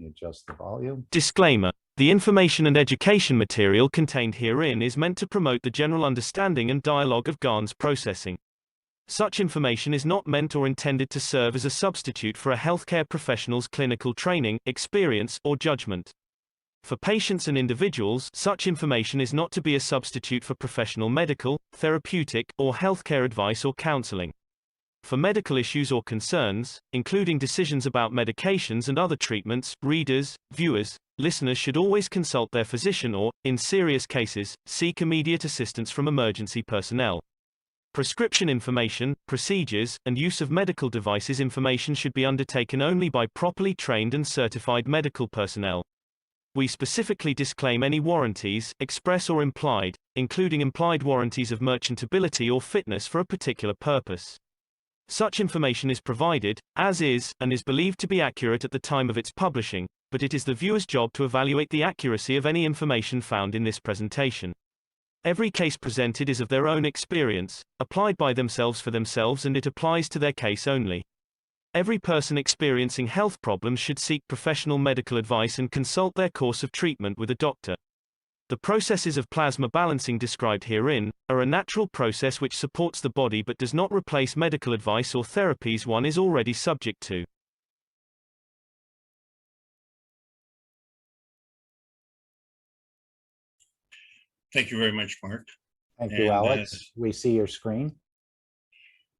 me adjust the volume. Disclaimer. The information and education material contained herein is meant to promote the general understanding and dialogue of GANs processing. Such information is not meant or intended to serve as a substitute for a healthcare professional's clinical training, experience, or judgment. For patients and individuals, such information is not to be a substitute for professional medical, therapeutic, or healthcare advice or counseling. For medical issues or concerns, including decisions about medications and other treatments, readers, viewers, listeners should always consult their physician or, in serious cases, seek immediate assistance from emergency personnel. Prescription information, procedures, and use of medical devices information should be undertaken only by properly trained and certified medical personnel. We specifically disclaim any warranties, express or implied, including implied warranties of merchantability or fitness for a particular purpose. Such information is provided, as is, and is believed to be accurate at the time of its publishing, but it is the viewer's job to evaluate the accuracy of any information found in this presentation. Every case presented is of their own experience, applied by themselves for themselves, and it applies to their case only. Every person experiencing health problems should seek professional medical advice and consult their course of treatment with a doctor. The processes of plasma balancing described herein are a natural process which supports the body but does not replace medical advice or therapies one is already subject to. Thank you very much, Mark. Thank you, Alex. We see your screen.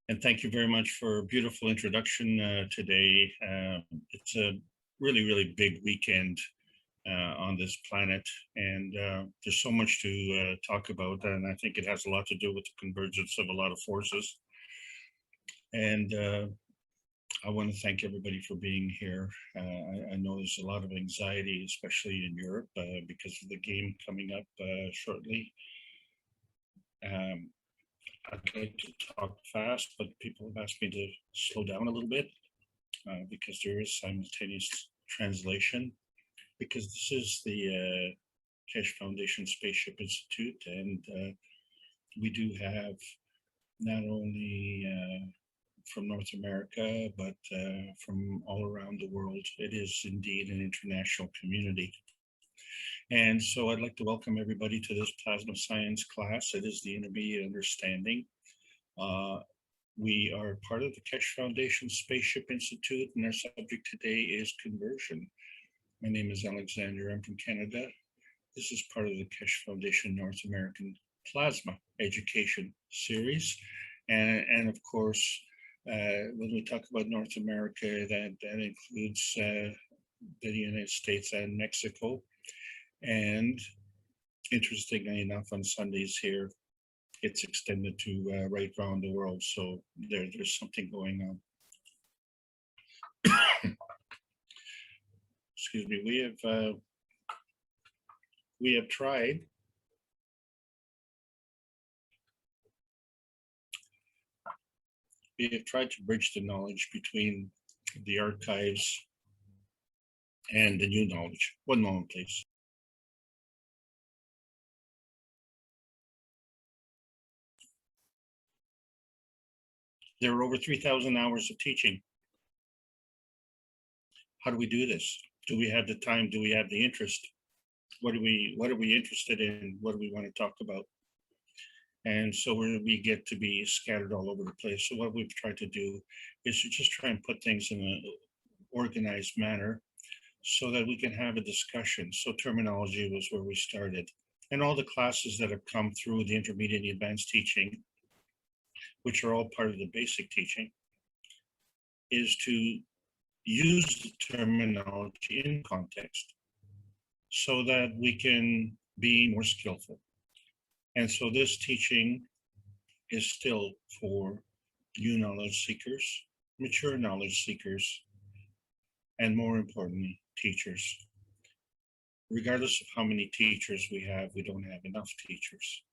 And thank you very much for a beautiful introduction today. It's a really, really big weekend on this planet, and there's so much to talk about, and I think it has a lot to do with the convergence of a lot of forces. And I want to thank everybody for being here. I know there's a lot of anxiety, especially in Europe, because of the game coming up shortly. I'd like to talk fast, but people have asked me to slow down a little bit because there is simultaneous translation, because this is the Keshe Foundation Spaceship Institute, and we do have not only from North America, but from all around the world. It is indeed an international community. And so I'd like to welcome everybody to this plasma science class. It is the Intermediate Understanding. We are part of the Keshe Foundation Spaceship Institute, and our subject today is conversion. My name is Alexander. I'm from Canada. This is part of the Keshe Foundation North American Plasma Education Series. And of course, when we talk about North America, that includes the United States and Mexico. And interestingly enough, on Sundays here, it's extended to right around the world. So there's something going on. Excuse me. We have tried to bridge the knowledge between the archives and the new knowledge. One moment, please. There are over 3,000 hours of teaching. How do we do this? Do we have the time? Do we have the interest? What are we interested in? What do we want to talk about? And so we get to be scattered all over the place. So what we've tried to do is to just try and put things in an organized manner so that we can have a discussion. So terminology was where we started. And all the classes that have come through the intermediate and advanced teaching, which are all part of the basic teaching, is to use the terminology in context so that we can be more skillful. And so this teaching is still for new knowledge seekers, mature knowledge seekers, and more importantly, teachers. Regardless of how many teachers we don't have enough teachers.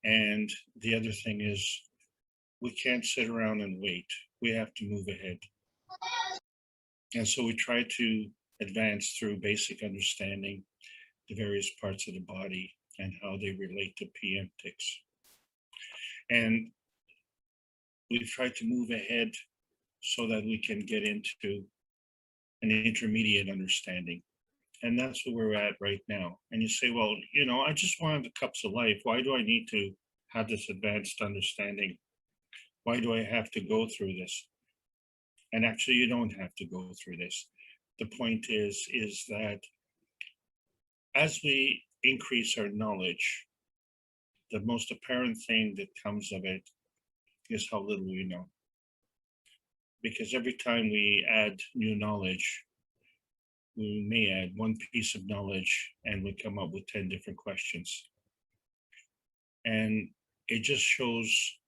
And the other thing is, we can't sit around and wait. We have to move ahead. And so we try to advance through basic understanding the various parts of the body and how they relate to preemptics. And we've tried to move ahead so that we can get into an intermediate understanding. And that's where we're at right now. And you say, well, you know, I just wanted the cups of life. Why do I need to have this advanced understanding? Why do I have to go through this? And actually, you don't have to go through this. The point is that as we increase our knowledge, the most apparent thing that comes of it is how little we know. Because every time we add new knowledge, we may add one piece of knowledge and we come up with 10 different questions. And it just shows,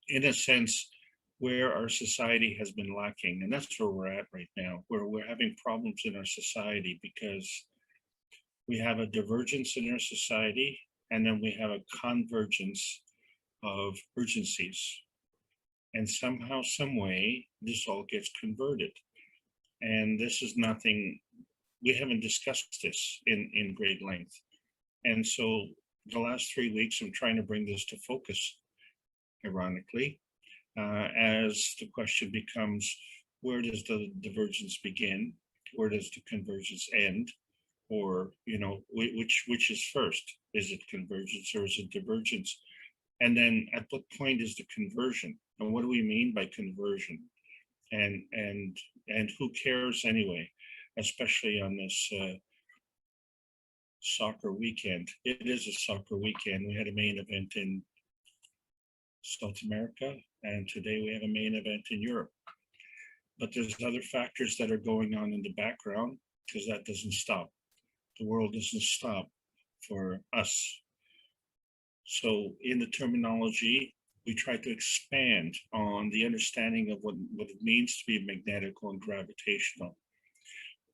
in a sense, where our society has been lacking. And that's where we're at right now, where we're having problems in our society because we have a divergence in our society, and then we have a convergence of urgencies. And somehow, some way, this all gets converted. And this is nothing, we haven't discussed this in great length. And so the last 3 weeks, I'm trying to bring this to focus, ironically, as the question becomes, where does the divergence begin? Where does the convergence end? Or, you know, which is first? Is it convergence or is it divergence? And then at what point is the conversion? And what do we mean by conversion? And who cares anyway, especially on this soccer weekend. It is a soccer weekend. We had a main event in South America, and today we have a main event in Europe. But there's other factors that are going on in the background, because that doesn't stop. The world doesn't stop for us. So in the terminology, we try to expand on the understanding of what it means to be magnetical and gravitational.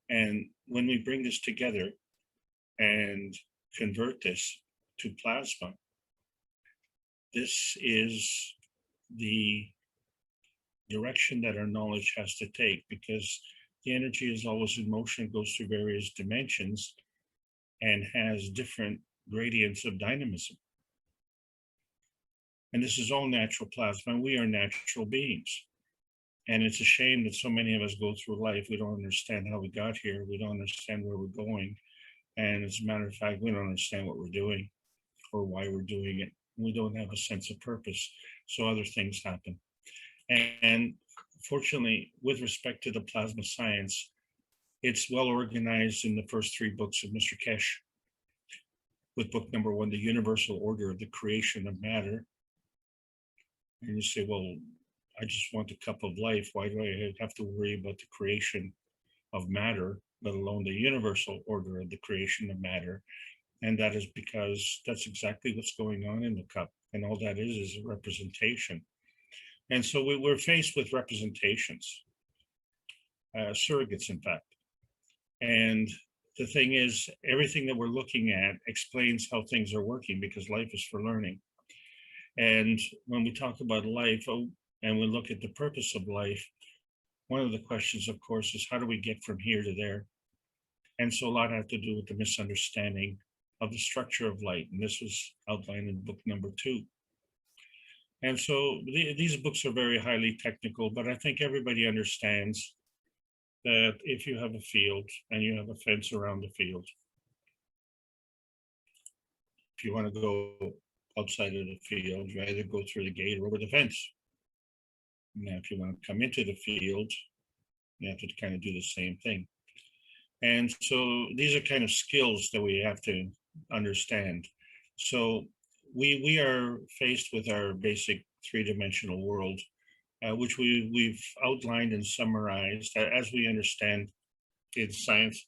And when we bring this together and convert this to plasma, this is the direction that our knowledge has to take, because the energy is always in motion, goes through various dimensions, and has different gradients of dynamism. And this is all natural plasma, and we are natural beings. And it's a shame that so many of us go through life, we don't understand how we got here, we don't understand where we're going. And as a matter of fact, we don't understand what we're doing or why we're doing it. We don't have a sense of purpose, so other things happen. And fortunately, with respect to the plasma science, it's well organized in the first 3 books of Mr. Kesh, with book number 1, The Universal Order of the Creation of Matter. And you say, well, I just want a cup of life. Why do I have to worry about the creation of matter, let alone the universal order of the creation of matter? And that is because that's exactly what's going on in the cup. And all that is a representation. And so we're faced with representations, surrogates, in fact. And the thing is, everything that we're looking at explains how things are working, because life is for learning. And when we talk about life and we look at the purpose of life, one of the questions, of course, is how do we get from here to there? And so a lot had to do with the misunderstanding of the structure of light. And this was outlined in book number 2. And so these books are very highly technical, but I think everybody understands that if you have a field and you have a fence around the field, if you want to go outside of the field, you either go through the gate or over the fence. Now, if you want to come into the field, you have to kind of do the same thing. And so these are kind of skills that we have to understand. So we are faced with our basic 3-dimensional world, which we've outlined and summarized as we understand in science,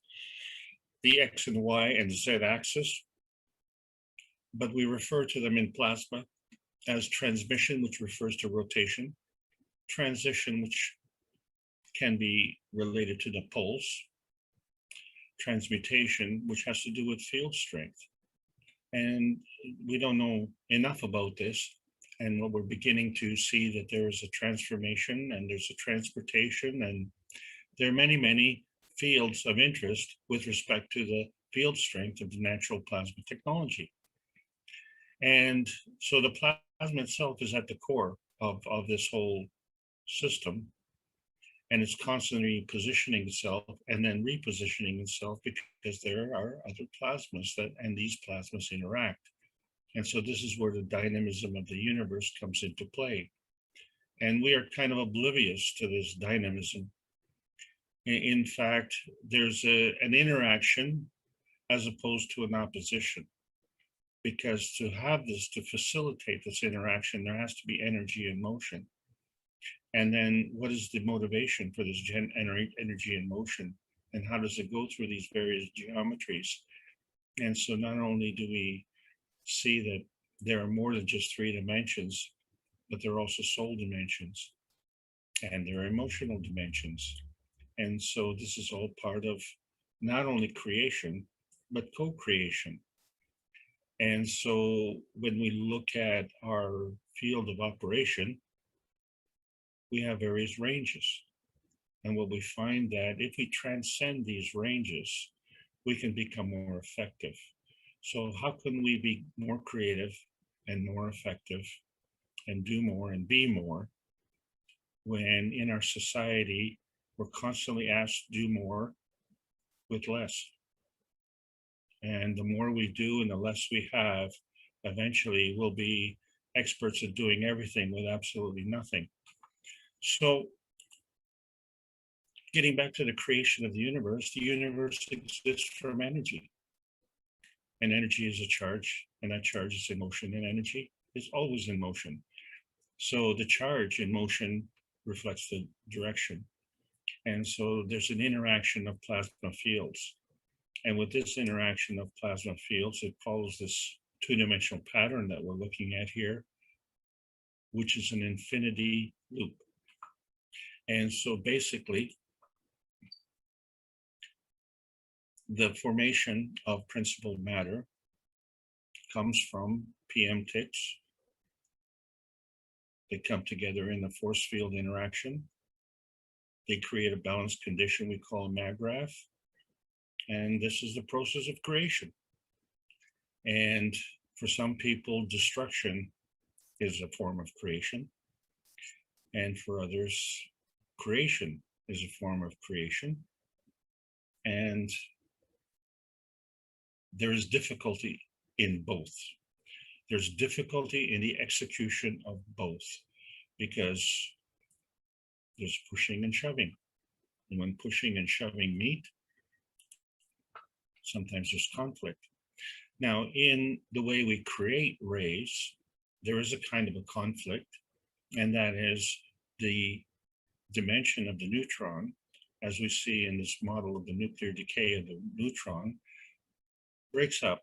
the X and Y and Z axis. But we refer to them in plasma as transmission, which refers to rotation, transition, which can be related to the pulse, transmutation, which has to do with field strength. And we don't know enough about this. And what we're beginning to see that there is a transformation and there's a transportation, and there are many, many fields of interest with respect to the field strength of the natural plasma technology. And so the plasma itself is at the core of this whole system. and it's constantly positioning itself and then repositioning itself because there are other plasmas and these plasmas interact. And so this is where the dynamism of the universe comes into play. And we are kind of oblivious to this dynamism. In fact, there's an interaction as opposed to an opposition. Because to have this, to facilitate this interaction, there has to be energy and motion. And then what is the motivation for this energy and motion? And how does it go through these various geometries? And so not only do we see that there are more than just 3 dimensions, but there are also soul dimensions and there are emotional dimensions. And so this is all part of not only creation, but co-creation. And so when we look at our field of operation, we have various ranges. And what we find that if we transcend these ranges, we can become more effective. So how can we be more creative and more effective and do more and be more when in our society, we're constantly asked to do more with less? And the more we do and the less we have, eventually we'll be experts at doing everything with absolutely nothing. So getting back to the creation of the universe exists from energy. And energy is a charge, and that charge is in motion, and energy is always in motion. So the charge in motion reflects the direction. And so there's an interaction of plasma fields. And with this interaction of plasma fields, it follows this 2-dimensional pattern that we're looking at here, which is an infinity loop. And so basically, the formation of principled matter comes from PM ticks. They come together in the force field interaction. They create a balanced condition we call a maggraph. And this is the process of creation. And for some people, destruction is a form of creation. And for others, creation is a form of creation. And there is difficulty in both. There's difficulty in the execution of both because there's pushing and shoving. And when pushing and shoving meet, sometimes there's conflict. Now, in the way we create rays, there is a kind of a conflict, and that is the dimension of the neutron, as we see in this model of the nuclear decay of the neutron, breaks up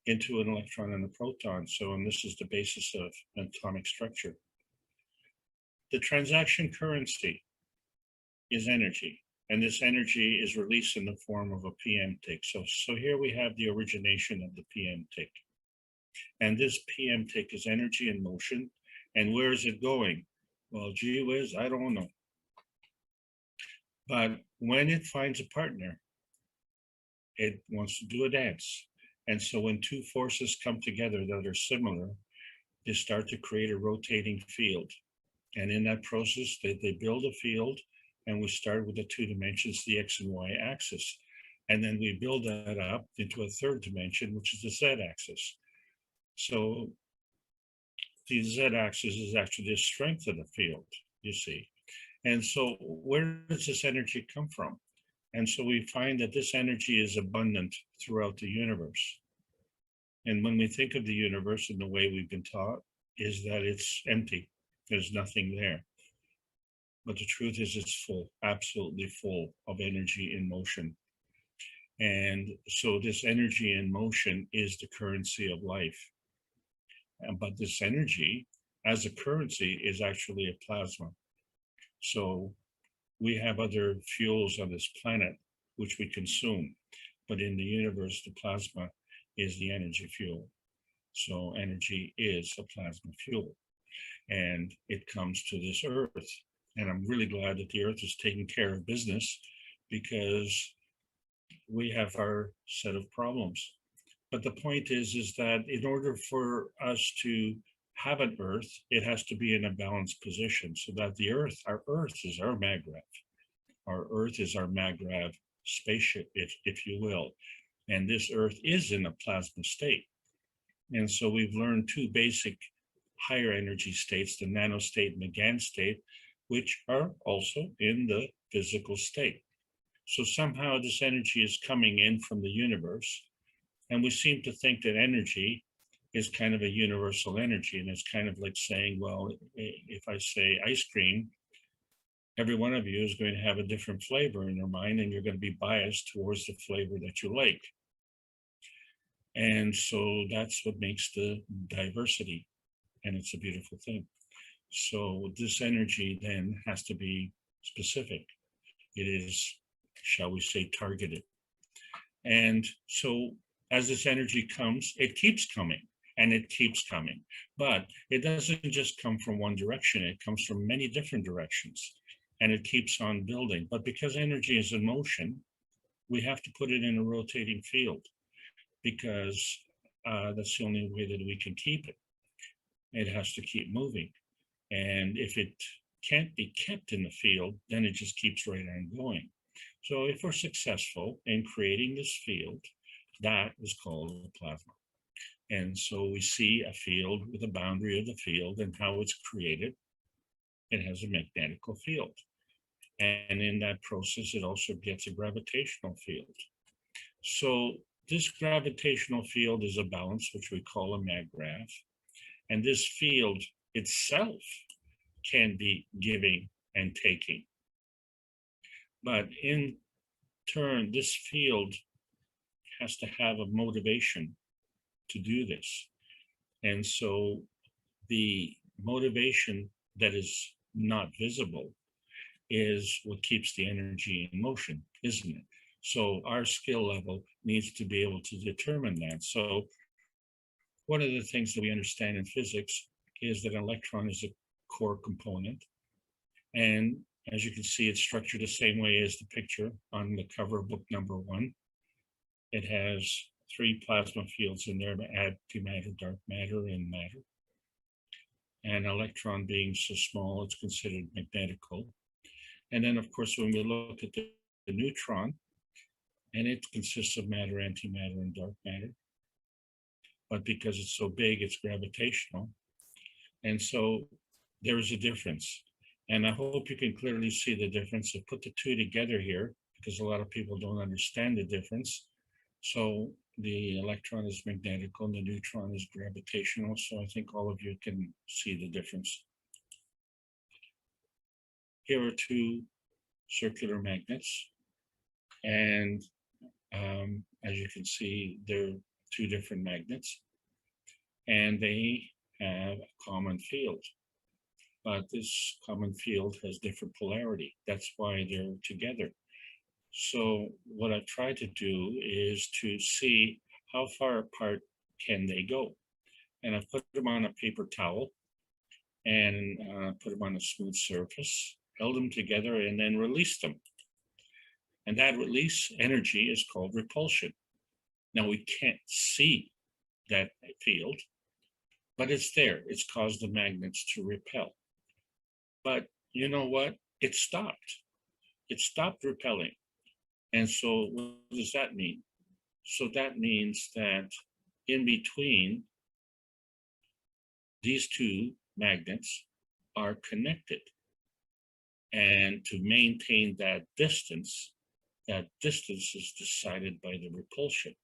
into an electron and a proton. So, and this is the basis of atomic structure. The transaction currency is energy, and this energy is released in the form of a PM tick. So here we have the origination of the PM tick. And this PM tick is energy in motion. And where is it going? Well, gee whiz, I don't know. But when it finds a partner, it wants to do a dance. And so when 2 forces come together that are similar, they start to create a rotating field. And in that process, they build a field, and we start with the 2 dimensions, the X and Y axis. And then we build that up into a 3rd dimension, which is the Z axis. So the Z axis is actually the strength of the field, you see. And so where does this energy come from? And so we find that this energy is abundant throughout the universe. And when we think of the universe in the way we've been taught, is that it's empty. There's nothing there. But the truth is it's full, absolutely full of energy in motion. And so this energy in motion is the currency of life. But this energy as a currency is actually a plasma. So we have other fuels on this planet which we consume, but in the universe, the plasma is the energy fuel. So energy is a plasma fuel, and it comes to this earth. And I'm really glad that the earth is taking care of business, because we have our set of problems. But the point is that in order for us to have an earth, it has to be in a balanced position, so that the earth, our earth is our maggraph. Our Earth is our maggrav spaceship, if you will. And this Earth is in a plasma state. And so we've learned two basic higher energy states, the nanostate and the GAN state, which are also in the physical state. So somehow this energy is coming in from the universe. And we seem to think that energy is kind of a universal energy. And it's kind of like saying, well, if I say ice cream, every one of you is going to have a different flavor in your mind, and you're going to be biased towards the flavor that you like. And so that's what makes the diversity, and it's a beautiful thing. So this energy then has to be specific. It is, shall we say, targeted. And so as this energy comes, it keeps coming, and it keeps coming. But it doesn't just come from one direction. It comes from many different directions, and it keeps on building. But because energy is in motion, we have to put it in a rotating field, because that's the only way that we can keep it. It has to keep moving. And if it can't be kept in the field, then it just keeps right on going. So if we're successful in creating this field, that is called a plasma. And so we see a field with a boundary of the field and how it's created. It has a magnetical field. And in that process, it also gets a gravitational field. So this gravitational field is a balance, which we call a maggrav. And this field itself can be giving and taking. But in turn, this field has to have a motivation to do this. And so the motivation that is not visible is what keeps the energy in motion, isn't it? So our skill level needs to be able to determine that. So one of the things that we understand in physics is that an electron is a core component. And as you can see, it's structured the same way as the picture on the cover of book number 1. It has 3 plasma fields in there: antimatter, dark matter, and matter. And electron being so small, it's considered magnetical. And then, of course, when we look at the neutron, and it consists of matter, antimatter, and dark matter. But because it's so big, it's gravitational. And so there is a difference. And I hope you can clearly see the difference. I put the two together here because a lot of people don't understand the difference. So the electron is magnetical and the neutron is gravitational. So I think all of you can see the difference. Here are 2 circular magnets. And as you can see, they're 2 different magnets. And they have a common field. But this common field has different polarity. That's why they're together. So what I've tried to do is to see how far apart can they go. And I've put them on a paper towel and put them on a smooth surface, held them together, and then released them. And that release energy is called repulsion. Now we can't see that field, but it's there. It's caused the magnets to repel. But you know what? It stopped. It stopped repelling. And so what does that mean? So that means that in between, these 2 magnets are connected. And to maintain that distance is decided by the repulsion.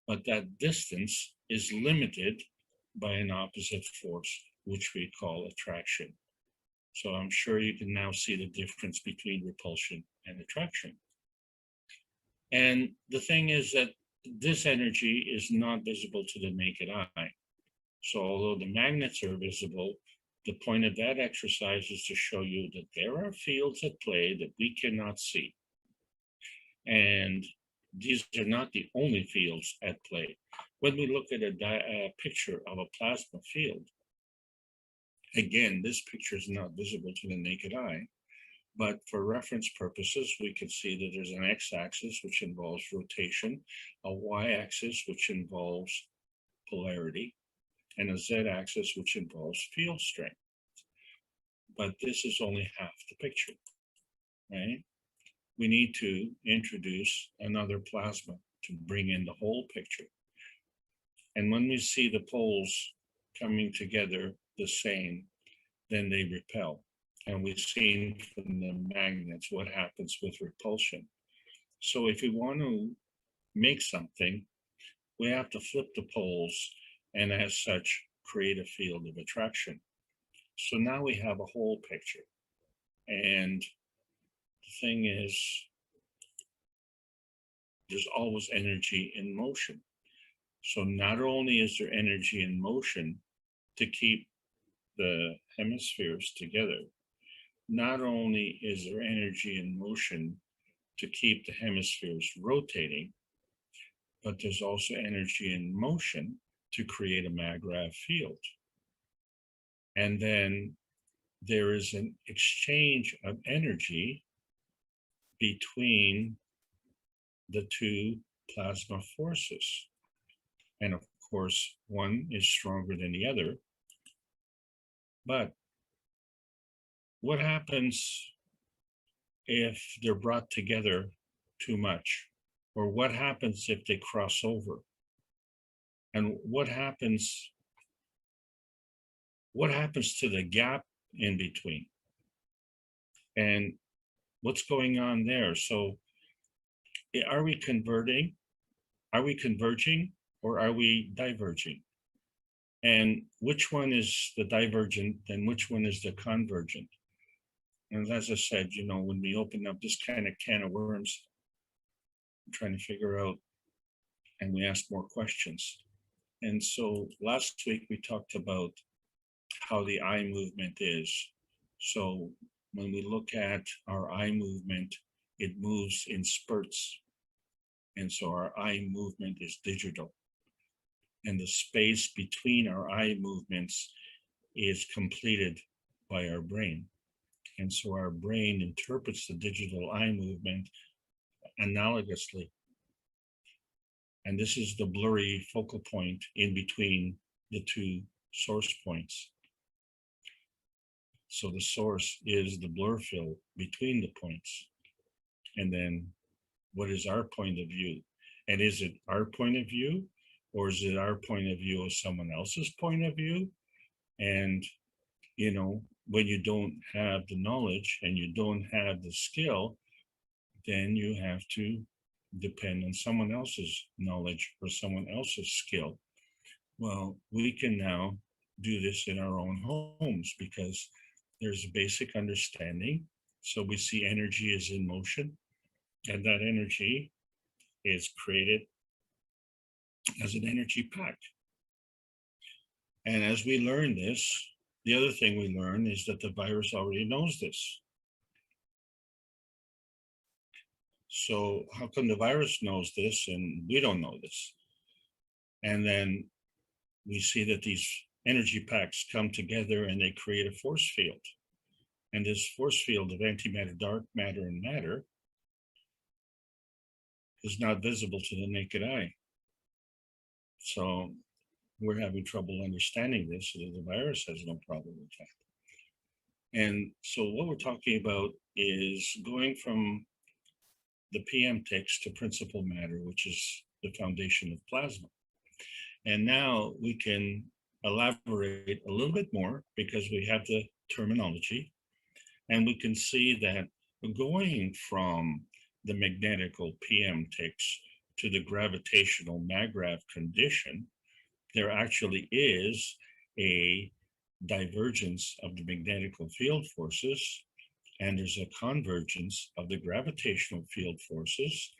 But that distance is limited by an opposite force, which we call attraction. So I'm sure you can now see the difference between repulsion and attraction. And the thing is that this energy is not visible to the naked eye. So although the magnets are visible, the point of that exercise is to show you that there are fields at play that we cannot see. And these are not the only fields at play. When we look at a picture of a plasma field, again, this picture is not visible to the naked eye, but for reference purposes, we can see that there's an x-axis, which involves rotation, a y-axis, which involves polarity, and a z-axis, which involves field strength. But this is only half the picture, right? we need to introduce another plasma to bring in the whole picture. And when we see the poles coming together the same, then they repel. And we've seen from the magnets what happens with repulsion. So if we want to make something, we have to flip the poles and as such create a field of attraction. So now we have a whole picture. And the thing is, there's always energy in motion. So not only is there energy in motion to keep the hemispheres together, not only is there energy in motion to keep the hemispheres rotating, but there's also energy in motion to create a maggrav field. And then there is an exchange of energy between the two plasma forces. And of course, one is stronger than the other. But what happens if they're brought together too much? Or what happens if they cross over? And what happens to the gap in between? And what's going on there? So are we converting? Are we converging or are we diverging? And which one is the divergent and which one is the convergent? And as I said, you know, when we open up this kind of can of worms, I'm trying to figure out, and we ask more questions. And so last week we talked about how the eye movement is. So when we look at our eye movement, it moves in spurts. And so our eye movement is digital. And the space between our eye movements is completed by our brain. And so our brain interprets the digital eye movement analogously. And this is the blurry focal point in between the two source points. So the source is the blur fill between the points. And then what is our point of view? And is it our point of view, or is it our point of view of someone else's point of view? And, you know, when you don't have the knowledge and you don't have the skill, then you have to depend on someone else's knowledge or someone else's skill. Well, we can now do this in our own homes because there's a basic understanding. So we see energy is in motion, and that energy is created as an energy pack. And as we learn this, the other thing we learn is that the virus already knows this. So how come the virus knows this and we don't know this? And then we see that these energy packs come together and they create a force field. And this force field of antimatter, dark matter, and matter is not visible to the naked eye. So we're having trouble understanding this, so that the virus has no problem with that. And so what we're talking about is going from the PM text to principal matter, which is the foundation of plasma. And now we can elaborate a little bit more because we have the terminology, and we can see that going from the magnetical PM text to the gravitational maggrav condition, there actually is a divergence of the magnetical field forces, and there's a convergence of the gravitational field forces.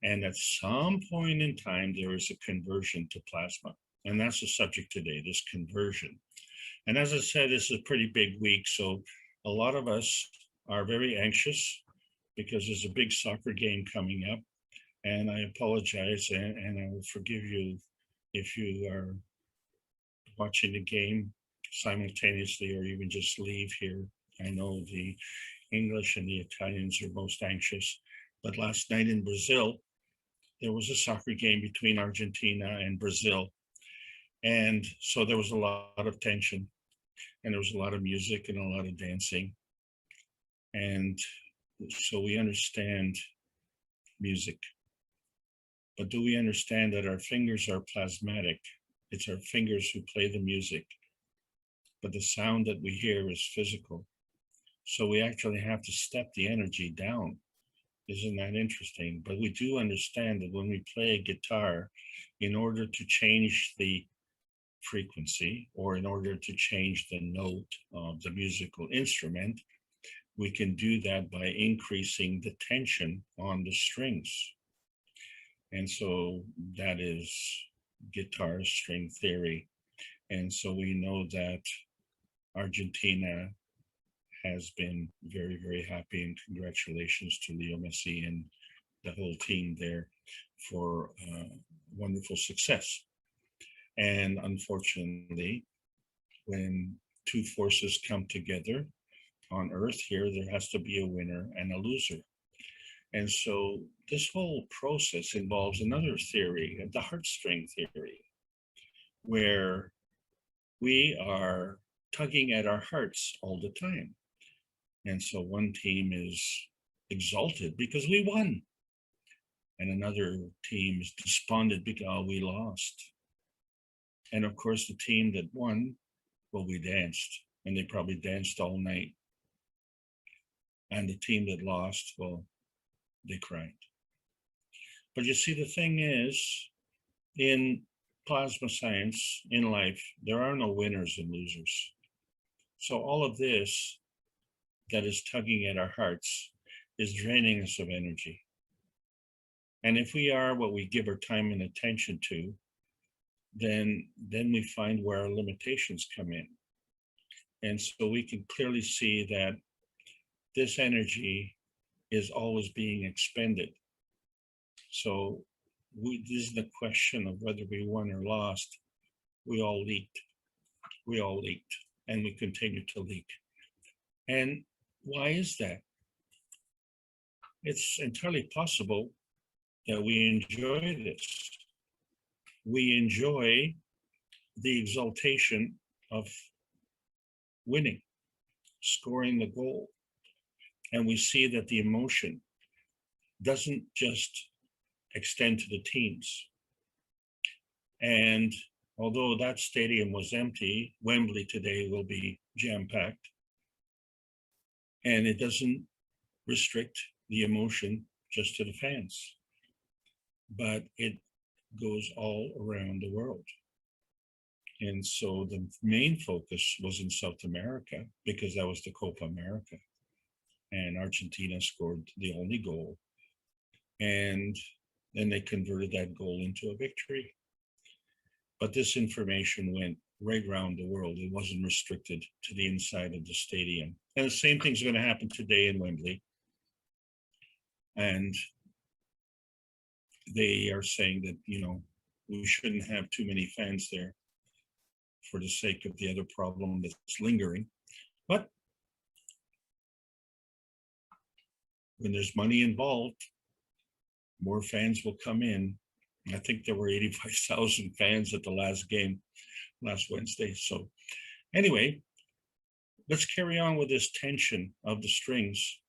And at some point in time, there is a conversion to plasma. And that's the subject today, this conversion. And as I said, this is a pretty big week. So a lot of us are very anxious because there's a big soccer game coming up. And I apologize, and I will forgive you if you are watching the game simultaneously or even just leave here. I know the English and the Italians are most anxious, but last night in Brazil, there was a soccer game between Argentina and Brazil. And so there was a lot of tension, and there was a lot of music and a lot of dancing. And So we understand music. But do we understand that our fingers are plasmatic? It's our fingers who play the music, but the sound that we hear is physical. So we actually have to step the energy down. Isn't that interesting? But we do understand that when we play a guitar, in order to change the frequency or in order to change the note of the musical instrument, we can do that by increasing the tension on the strings. And so that is guitar string theory. And so we know that Argentina has been very, very happy, and congratulations to Leo Messi and the whole team there for wonderful success. And unfortunately, when two forces come together on Earth here, there has to be a winner and a loser. And so this whole process involves another theory, the heartstring theory, where we are tugging at our hearts all the time. And so one team is exalted because we won. And another team is despondent because we lost. And of course, the team that won, well, we danced, and they probably danced all night. And the team that lost, well, they cried. But you see, the thing is, in plasma science, in life, there are no winners and losers. So all of this that is tugging at our hearts is draining us of energy. And if we are what we give our time and attention to, then we find where our limitations come in. And so we can clearly see that this energy is always being expended. So this is the question of whether we won or lost. We all leaked. We all leaked, and we continue to leak. And why is that? It's entirely possible that we enjoy this. We enjoy the exaltation of winning, scoring the goal. And we see that the emotion doesn't just extend to the teams. And although that stadium was empty, Wembley today will be jam-packed. And it doesn't restrict the emotion just to the fans, but it goes all around the world. And so the main focus was in South America because that was the Copa America. And Argentina scored the only goal. And then they converted that goal into a victory. But this information went right around the world. It wasn't restricted to the inside of the stadium. And the same thing's going to happen today in Wembley. And they are saying that, we shouldn't have too many fans there for the sake of the other problem that's lingering. But when there's money involved, more fans will come in. I think there were 85,000 fans at the last game last Wednesday. So anyway, let's carry on with this tension of the strings,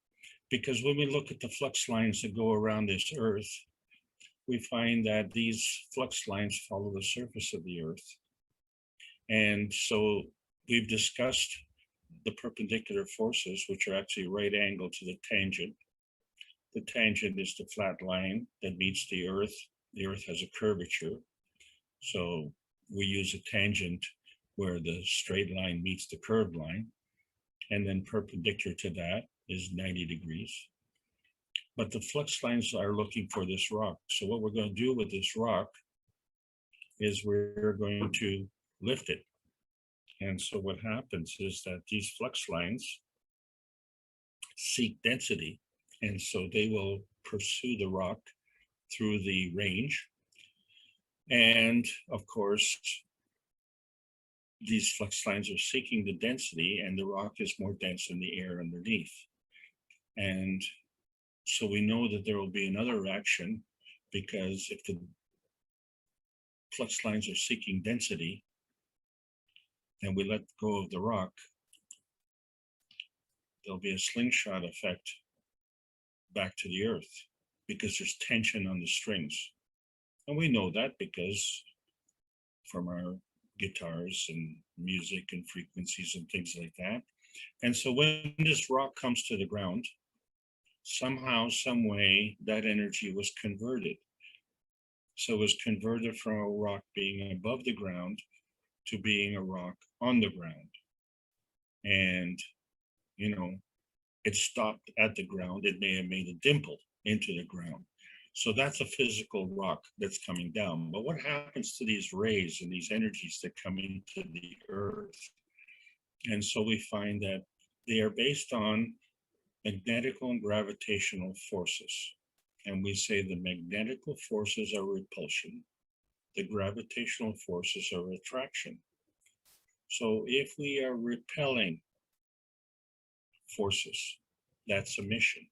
because when we look at the flux lines that go around this Earth, we find that these flux lines follow the surface of the Earth. And so we've discussed the perpendicular forces, which are actually right angle to the tangent. The tangent is the flat line that meets the Earth. The Earth has a curvature. So we use a tangent where the straight line meets the curved line. And then perpendicular to that is 90 degrees. But the flux lines are looking for this rock. So what we're going to do with this rock is we're going to lift it. And so what happens is that these flux lines seek density. And so they will pursue the rock through the range. And of course, these flux lines are seeking the density, and the rock is more dense than the air underneath. And so we know that there will be another reaction, because if the flux lines are seeking density and we let go of the rock, there'll be a slingshot effect back to the earth because there's tension on the strings. And we know that because from our guitars and music and frequencies and things like that. And so when this rock comes to the ground, somehow, some way, that energy was converted. So it was converted from a rock being above the ground to being a rock on the ground. And, you know, it stopped at the ground. It may have made a dimple into the ground. So that's a physical rock that's coming down. But what happens to these rays and these energies that come into the earth? And so we find that they are based on magnetical and gravitational forces. And we say the magnetical forces are repulsion, the gravitational forces are attraction. So if we are repelling forces, that's emission.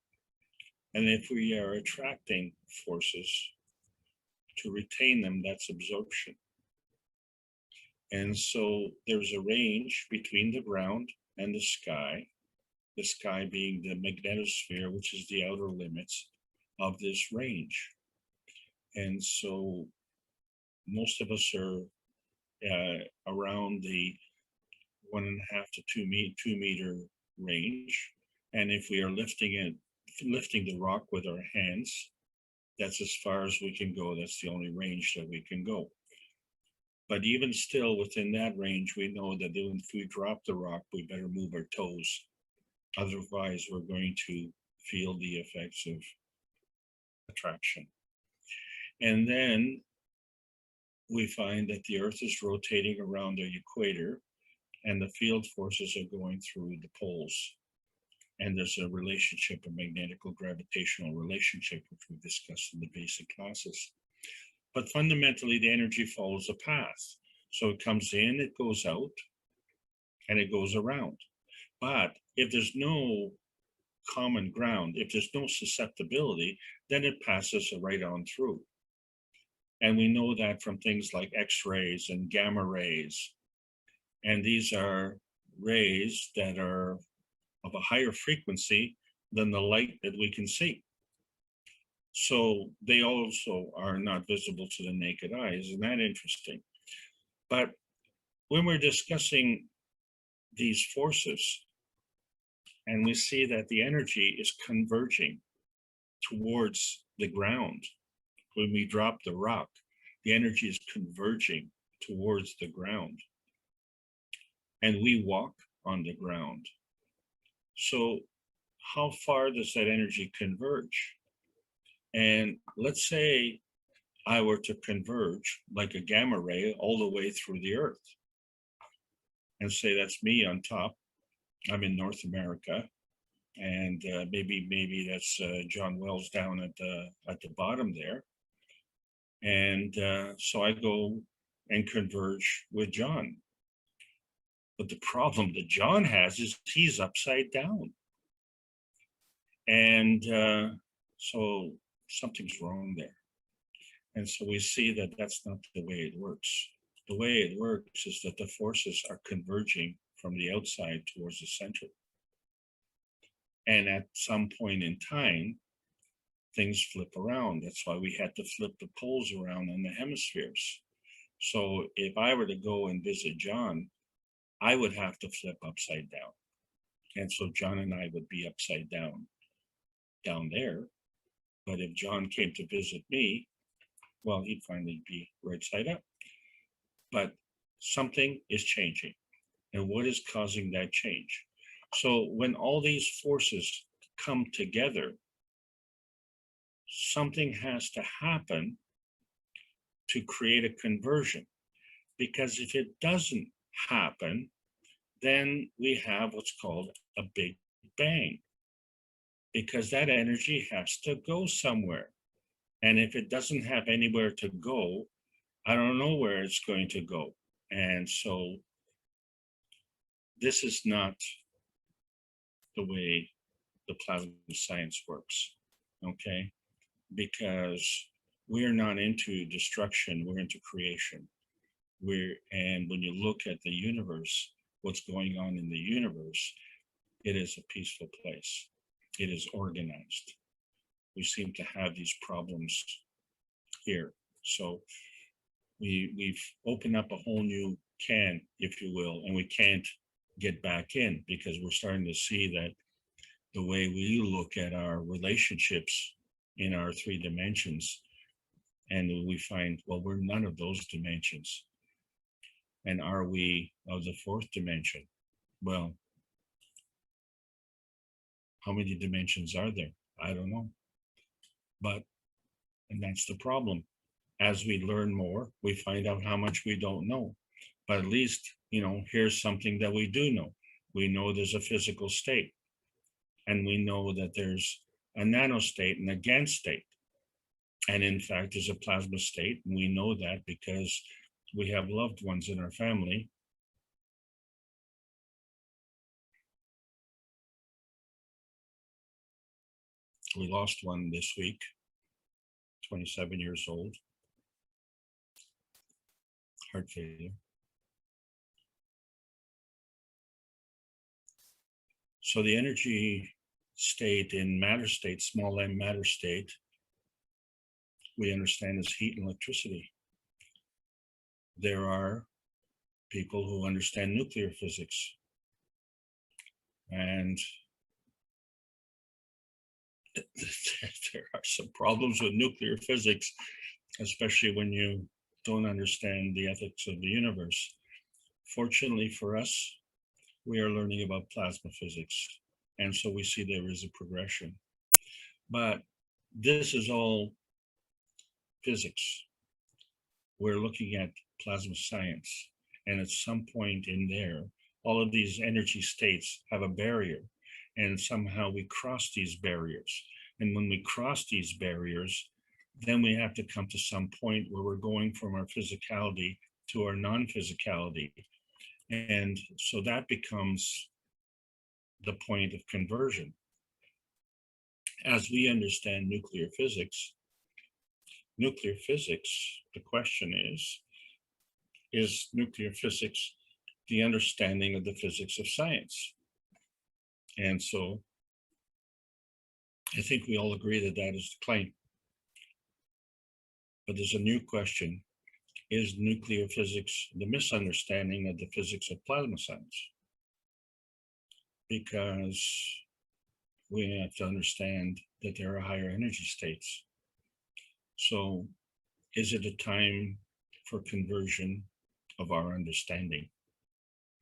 And if we are attracting forces to retain them, that's absorption. And so there's a range between the ground and the sky being the magnetosphere, which is the outer limits of this range. And so most of us are around the 1.5 to 2 meter range. And if we are lifting the rock with our hands, that's as far as we can go. That's the only range that we can go. But even still within that range, we know that if we drop the rock, we better move our toes. Otherwise, we're going to feel the effects of attraction. And then we find that the Earth is rotating around the equator and the field forces are going through the poles. And there's a relationship, a magnetical gravitational relationship, which we discussed in the basic classes. But fundamentally, the energy follows a path. So it comes in, it goes out, and it goes around. But if there's no common ground, if there's no susceptibility, then it passes right on through. And we know that from things like X-rays and gamma rays. And these are rays that are of a higher frequency than the light that we can see. So they also are not visible to the naked eye. Isn't that interesting? But when we're discussing these forces, and we see that the energy is converging towards the ground. When we drop the rock, the energy is converging towards the ground. And we walk on the ground. So how far does that energy converge? And let's say I were to converge like a gamma ray all the way through the earth. And say that's me on top. I'm in North America, and maybe that's John Wells down at the bottom there. And so I go and converge with John. But the problem that John has is he's upside down. And so something's wrong there. And so we see that that's not the way it works. The way it works is that the forces are converging from the outside towards the center. And at some point in time, things flip around. That's why we had to flip the poles around in the hemispheres. So if I were to go and visit John, I would have to flip upside down. And so John and I would be upside down there. But if John came to visit me, well, he'd finally be right side up. But something is changing. And what is causing that change? So when all these forces come together, something has to happen to create a conversion. Because if it doesn't happen, then we have what's called a big bang. Because that energy has to go somewhere. And if it doesn't have anywhere to go, I don't know where it's going to go. And so this is not the way the plasma science works, okay? Because we're not into destruction, we're into creation. And when you look at the universe, what's going on in the universe, it is a peaceful place. It is organized. we seem to have these problems here. So we've opened up a whole new can, if you will, and we can't get back in because we're starting to see that the way we look at our relationships in our 3 dimensions, and we find, well, we're none of those dimensions. And are we of the 4th dimension? Well, how many dimensions are there? I don't know. And that's the problem. As we learn more, we find out how much we don't know. But at least, here's something that we do know. We know there's a physical state. And we know that there's a nanostate and a GAN state. And in fact, there's a plasma state. And we know that because we have loved ones in our family. We lost one this week, 27 years old, heart failure. So the energy state in matter state, small m matter state, we understand as heat and electricity. There are people who understand nuclear physics. And there are some problems with nuclear physics, especially when you don't understand the ethics of the universe. Fortunately for us, we are learning about plasma physics. And so we see there is a progression. But this is all physics. We're looking at plasma science. And at some point in there, all of these energy states have a barrier. And somehow we cross these barriers. And when we cross these barriers, then we have to come to some point where we're going from our physicality to our non-physicality. And so that becomes the point of conversion. As we understand nuclear physics, the question is nuclear physics the understanding of the physics of science? And so I think we all agree that that is the claim. But there's a new question. Is nuclear physics the misunderstanding of the physics of plasma science? Because we have to understand that there are higher energy states. So is it a time for conversion of our understanding?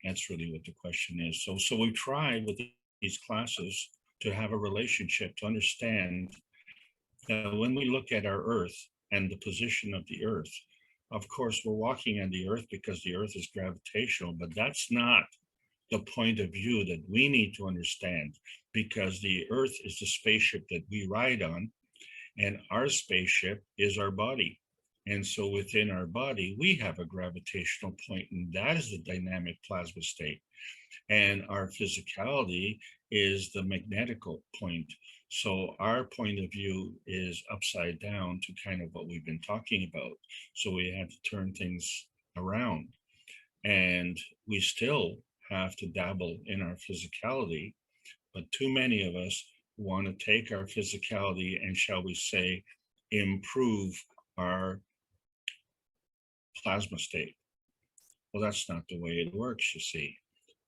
That's really what the question is. So we tried with these classes to have a relationship, to understand that when we look at our Earth and the position of the Earth, of course, we're walking on the Earth because the Earth is gravitational, but that's not the point of view that we need to understand, because the Earth is the spaceship that we ride on, and our spaceship is our body. And so within our body, we have a gravitational point, and that is the dynamic plasma state. And our physicality is the magnetical point. So our point of view is upside down to kind of what we've been talking about. So we have to turn things around. And we still have to dabble in our physicality, but too many of us want to take our physicality and, shall we say, improve our plasma state. Well, that's not the way it works, you see,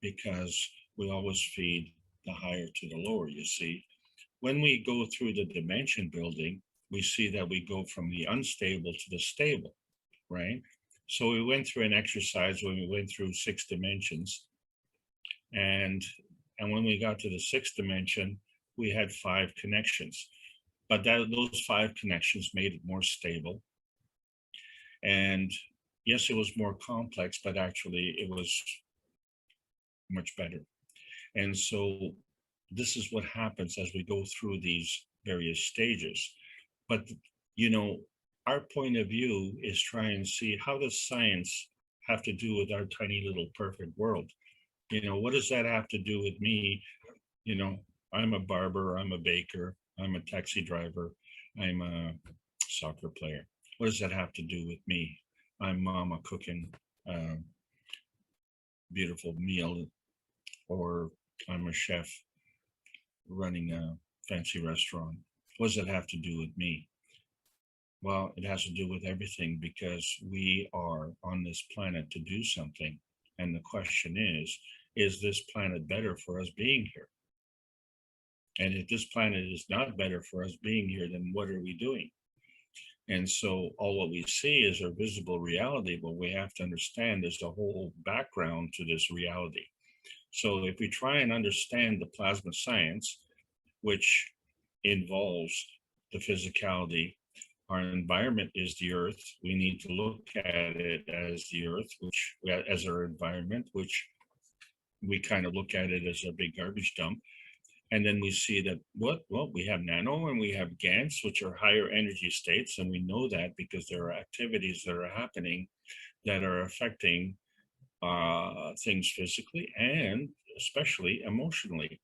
because we always feed the higher to the lower, you see. When we go through the dimension building, we see that we go from the unstable to the stable, right? So we went through an exercise when we went through 6 dimensions, and when we got to the 6th dimension, we had 5 connections, but those 5 connections made it more stable. And yes, it was more complex, but actually it was much better. And so this is what happens as we go through these various stages. But, our point of view is try and see, how does science have to do with our tiny little perfect world? What does that have to do with me? I'm a barber, I'm a baker, I'm a taxi driver, I'm a soccer player. What does that have to do with me? I'm mama cooking a beautiful meal, or I'm a chef running a fancy restaurant. What does it have to do with me? Well, it has to do with everything, because we are on this planet to do something. And the question is this planet better for us being here? And if this planet is not better for us being here, then what are we doing? And so all what we see is our visible reality, but we have to understand there's a whole background to this reality. So if we try and understand the plasma science, which involves the physicality, our environment is the earth. We need to look at it as the earth, which as our environment, which we kind of look at it as a big garbage dump. And then we see that well, we have nano and we have GANs, which are higher energy states. And we know that because there are activities that are happening that are affecting things physically and especially emotionally.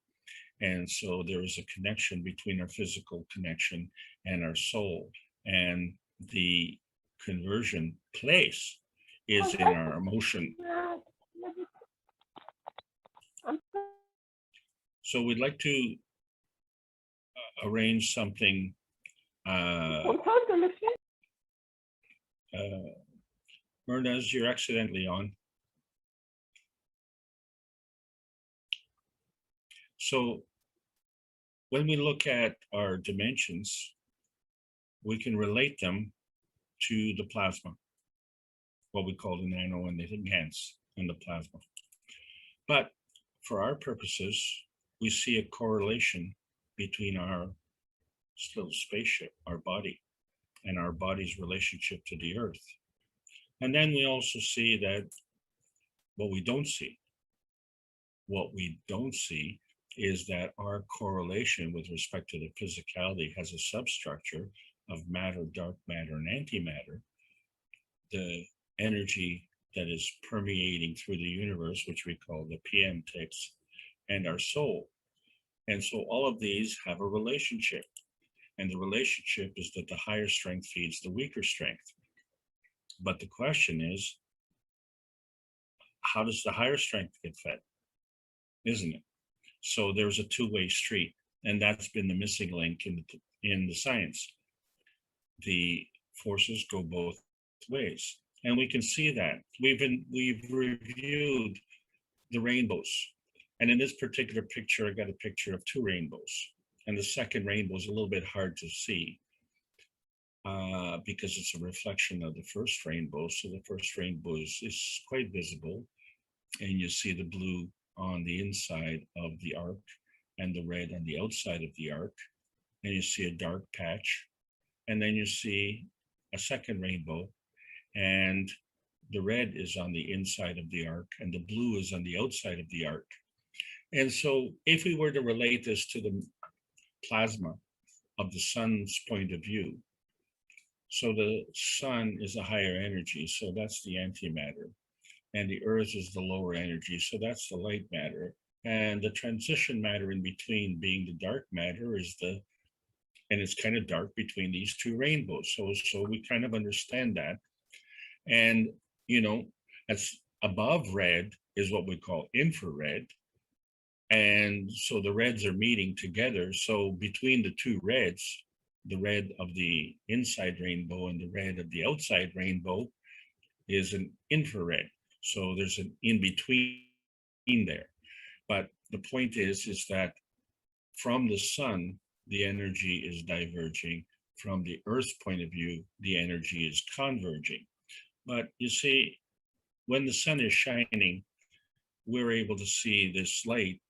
And so there is a connection between our physical connection and our soul. And the conversion place is in our emotion. So we'd like to arrange something. Myrnas, you're accidentally on. So when we look at our dimensions, we can relate them to the plasma, what we call the nano and the GANs and the plasma. But for our purposes, we see a correlation between our little spaceship, our body, and our body's relationship to the earth. And then we also see that what we don't see is that our correlation with respect to the physicality has a substructure of matter, dark matter, and antimatter. The energy that is permeating through the universe, which we call the PM ticks, and our soul. And so all of these have a relationship. And the relationship is that the higher strength feeds the weaker strength. But the question is, how does the higher strength get fed? Isn't it? So there's a two-way street, and that's been the missing link in the science. The forces go both ways, and we can see that. We've reviewed the rainbows, and in this particular picture, I got a picture of two rainbows, and the second rainbow is a little bit hard to see because it's a reflection of the first rainbow. So the first rainbow is quite visible, and you see the blue on the inside of the arc and the red on the outside of the arc, and you see a dark patch, and then you see a second rainbow, and the red is on the inside of the arc and the blue is on the outside of the arc. And so if we were to relate this to the plasma of the sun's point of view, so the sun is a higher energy, so that's the antimatter, and the earth is the lower energy, so that's the light matter, and the transition matter in between being the dark matter is and it's kind of dark between these two rainbows. So we kind of understand that. And that's above red is what we call infrared, and so the reds are meeting together. So between the two reds, the red of the inside rainbow and the red of the outside rainbow is an infrared. So there's an in between there. But the point is that from the sun, the energy is diverging. From the Earth's point of view, the energy is converging. But you see, when the sun is shining, we're able to see this light.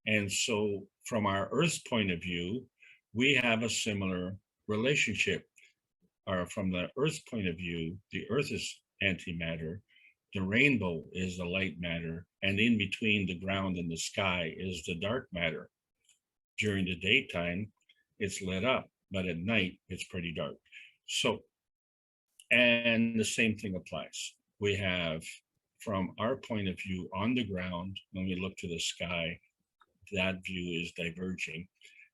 And so from our Earth's point of view, we have a similar relationship. Or from the Earth's point of view, the Earth is antimatter, the rainbow is the light matter, and in between the ground and the sky is the dark matter. During the daytime, it's lit up, but at night, it's pretty dark. So, and the same thing applies. We have, from our point of view on the ground, when we look to the sky, that view is diverging,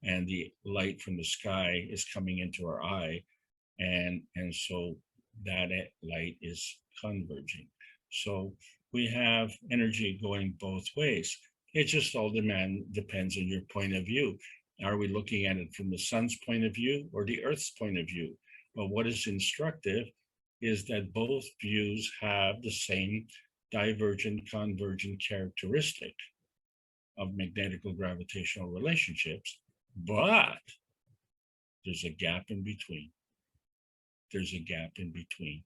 and the light from the sky is coming into our eye, and so that light is converging. So we have energy going both ways. It just all depends on your point of view. Are we looking at it from the sun's point of view or the earth's point of view? But what is instructive is that both views have the same divergent convergent characteristic of magnetical gravitational relationships, but there's a gap in between. There's a gap in between,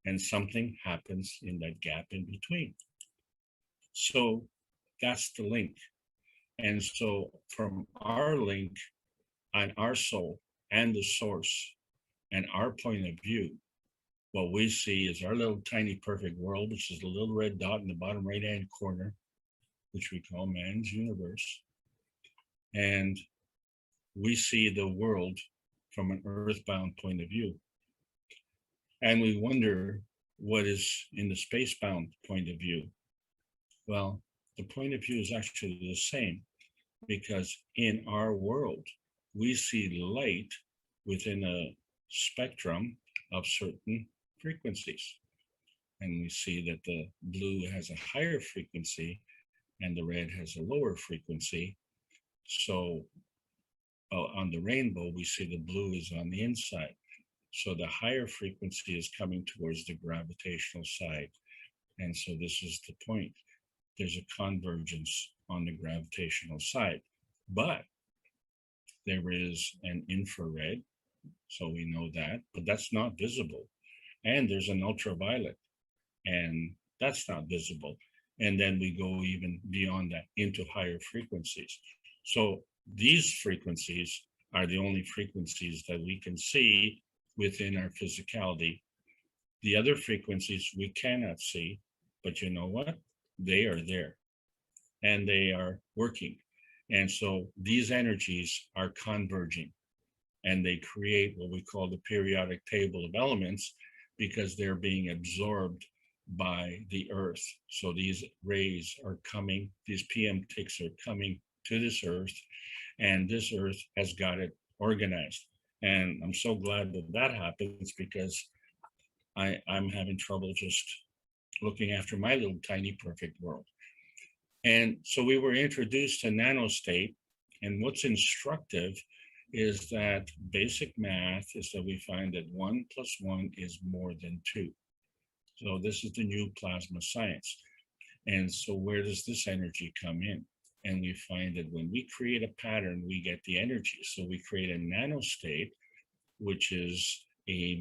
and something happens in that gap in between. So that's the link. And so from our link on our soul and the source and our point of view, what we see is our little tiny perfect world, which is a little red dot in the bottom right-hand corner, which we call man's universe. And we see the world from an earthbound point of view. And we wonder what is in the spacebound point of view. Well, the point of view is actually the same, because in our world, we see light within a spectrum of certain frequencies. And we see that the blue has a higher frequency and the red has a lower frequency. So on the rainbow, we see the blue is on the inside. So the higher frequency is coming towards the gravitational side. And so this is the point. There's a convergence on the gravitational side, but there is an infrared, so we know that, but that's not visible. And there's an ultraviolet, and that's not visible. And then we go even beyond that into higher frequencies. So these frequencies are the only frequencies that we can see within our physicality. The other frequencies we cannot see, but you know what? They are there and they are working. And so these energies are converging and they create what we call the periodic table of elements, because they're being absorbed by the earth. So these rays are coming, these PM ticks are coming to this earth, and this earth has got it organized. And I'm so glad that that happens, because I'm having trouble just looking after my little tiny perfect world. And so we were introduced to nanostate, and what's instructive is that basic math is that we find that 1 + 1 is more than 2. So this is the new plasma science. And so where does this energy come in? And we find that when we create a pattern, we get the energy. So we create a nanostate, which is a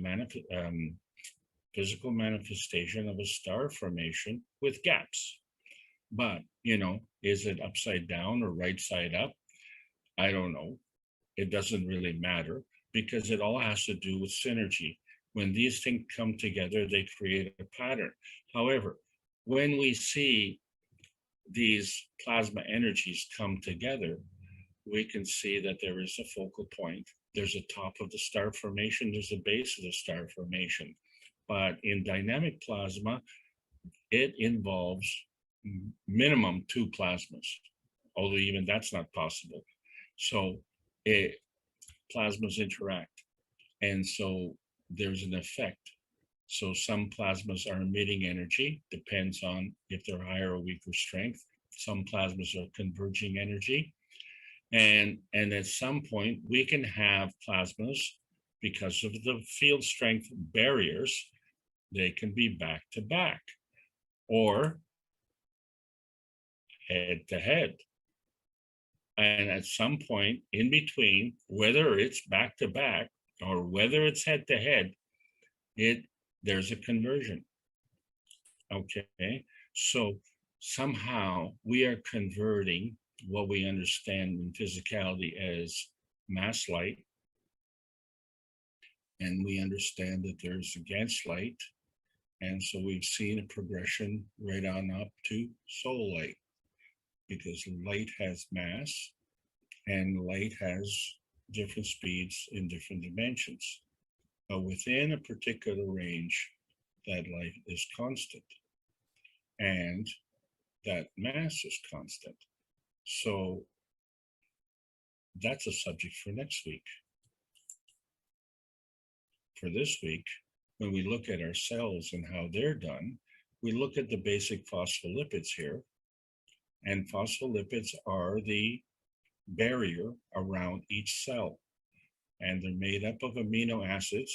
physical manifestation of a star formation with gaps. But, you know, is it upside down or right side up? I don't know. It doesn't really matter, because it all has to do with synergy. When these things come together, they create a pattern. However, when we see these plasma energies come together, we can see that there is a focal point. There's a top of the star formation, there's a base of the star formation. But in dynamic plasma, it involves minimum 2 plasmas, although even that's not possible. So plasmas interact, and so there's an effect. So some plasmas are emitting energy, depends on if they're higher or weaker strength. Some plasmas are converging energy. And at some point, we can have plasmas, because of the field strength barriers, they can be back to back or head to head. And at some point in between, whether it's back to back or whether it's head to head, there's a conversion. Okay, so somehow we are converting what we understand in physicality as mass light, and we understand that there's against light, and so we've seen a progression right on up to soul light, because light has mass and light has different speeds in different dimensions. But within a particular range, that light is constant and that mass is constant. So that's a subject for next week. For this week, when we look at our cells and how they're done, we look at the basic phospholipids here. And phospholipids are the barrier around each cell. And they're made up of amino acids,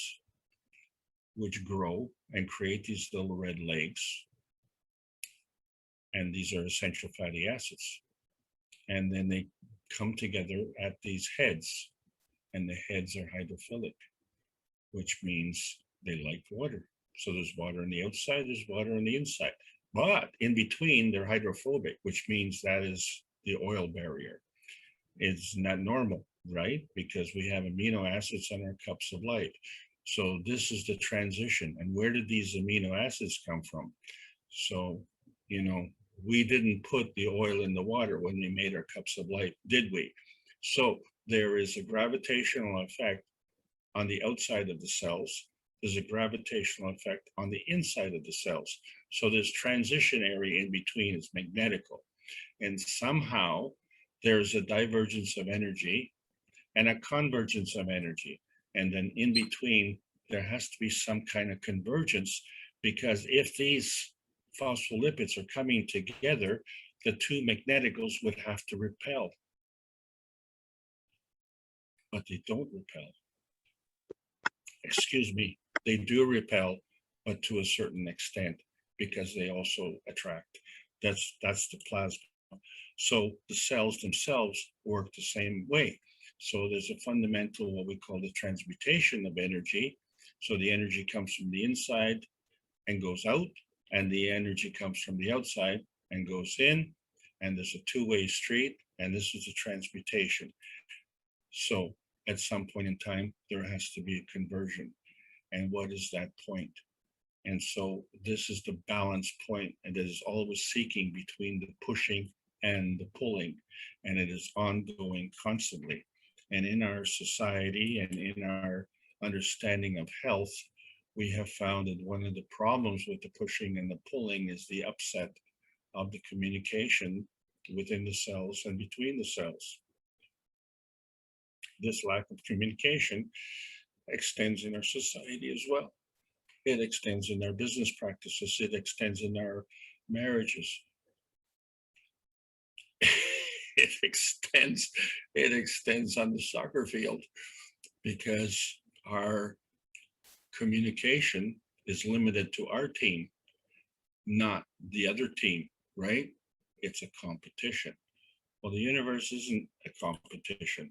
which grow and create these little red legs. And these are essential fatty acids. And then they come together at these heads, and the heads are hydrophilic, which means they like water. So there's water on the outside, there's water on the inside. But in between, they're hydrophobic, which means that is the oil barrier. It's not normal, right? Because we have amino acids on our cups of light. So this is the transition. And where did these amino acids come from? So, you know, we didn't put the oil in the water when we made our cups of light, did we? So there is a gravitational effect on the outside of the cells. There's a gravitational effect on the inside of the cells. So this transition area in between is magnetical. And somehow there's a divergence of energy and a convergence of energy. And then in between, there has to be some kind of convergence, because if these phospholipids are coming together, the two magneticals would have to repel. But they don't repel. Excuse me, they do repel, but to a certain extent, because they also attract. That's the plasma. So the cells themselves work the same way. So there's a fundamental, what we call the transmutation of energy. So the energy comes from the inside and goes out, and the energy comes from the outside and goes in, and there's a two-way street, and this is a transmutation. So at some point in time, there has to be a conversion. And what is that point? And so this is the balance point, and it is always seeking between the pushing and the pulling, and it is ongoing constantly. And in our society and in our understanding of health, we have found that one of the problems with the pushing and the pulling is the upset of the communication within the cells and between the cells. This lack of communication extends in our society as well. It extends in our business practices. It extends in our marriages. It extends on the soccer field, because our communication is limited to our team, not the other team, right? It's a competition. Well, the universe isn't a competition.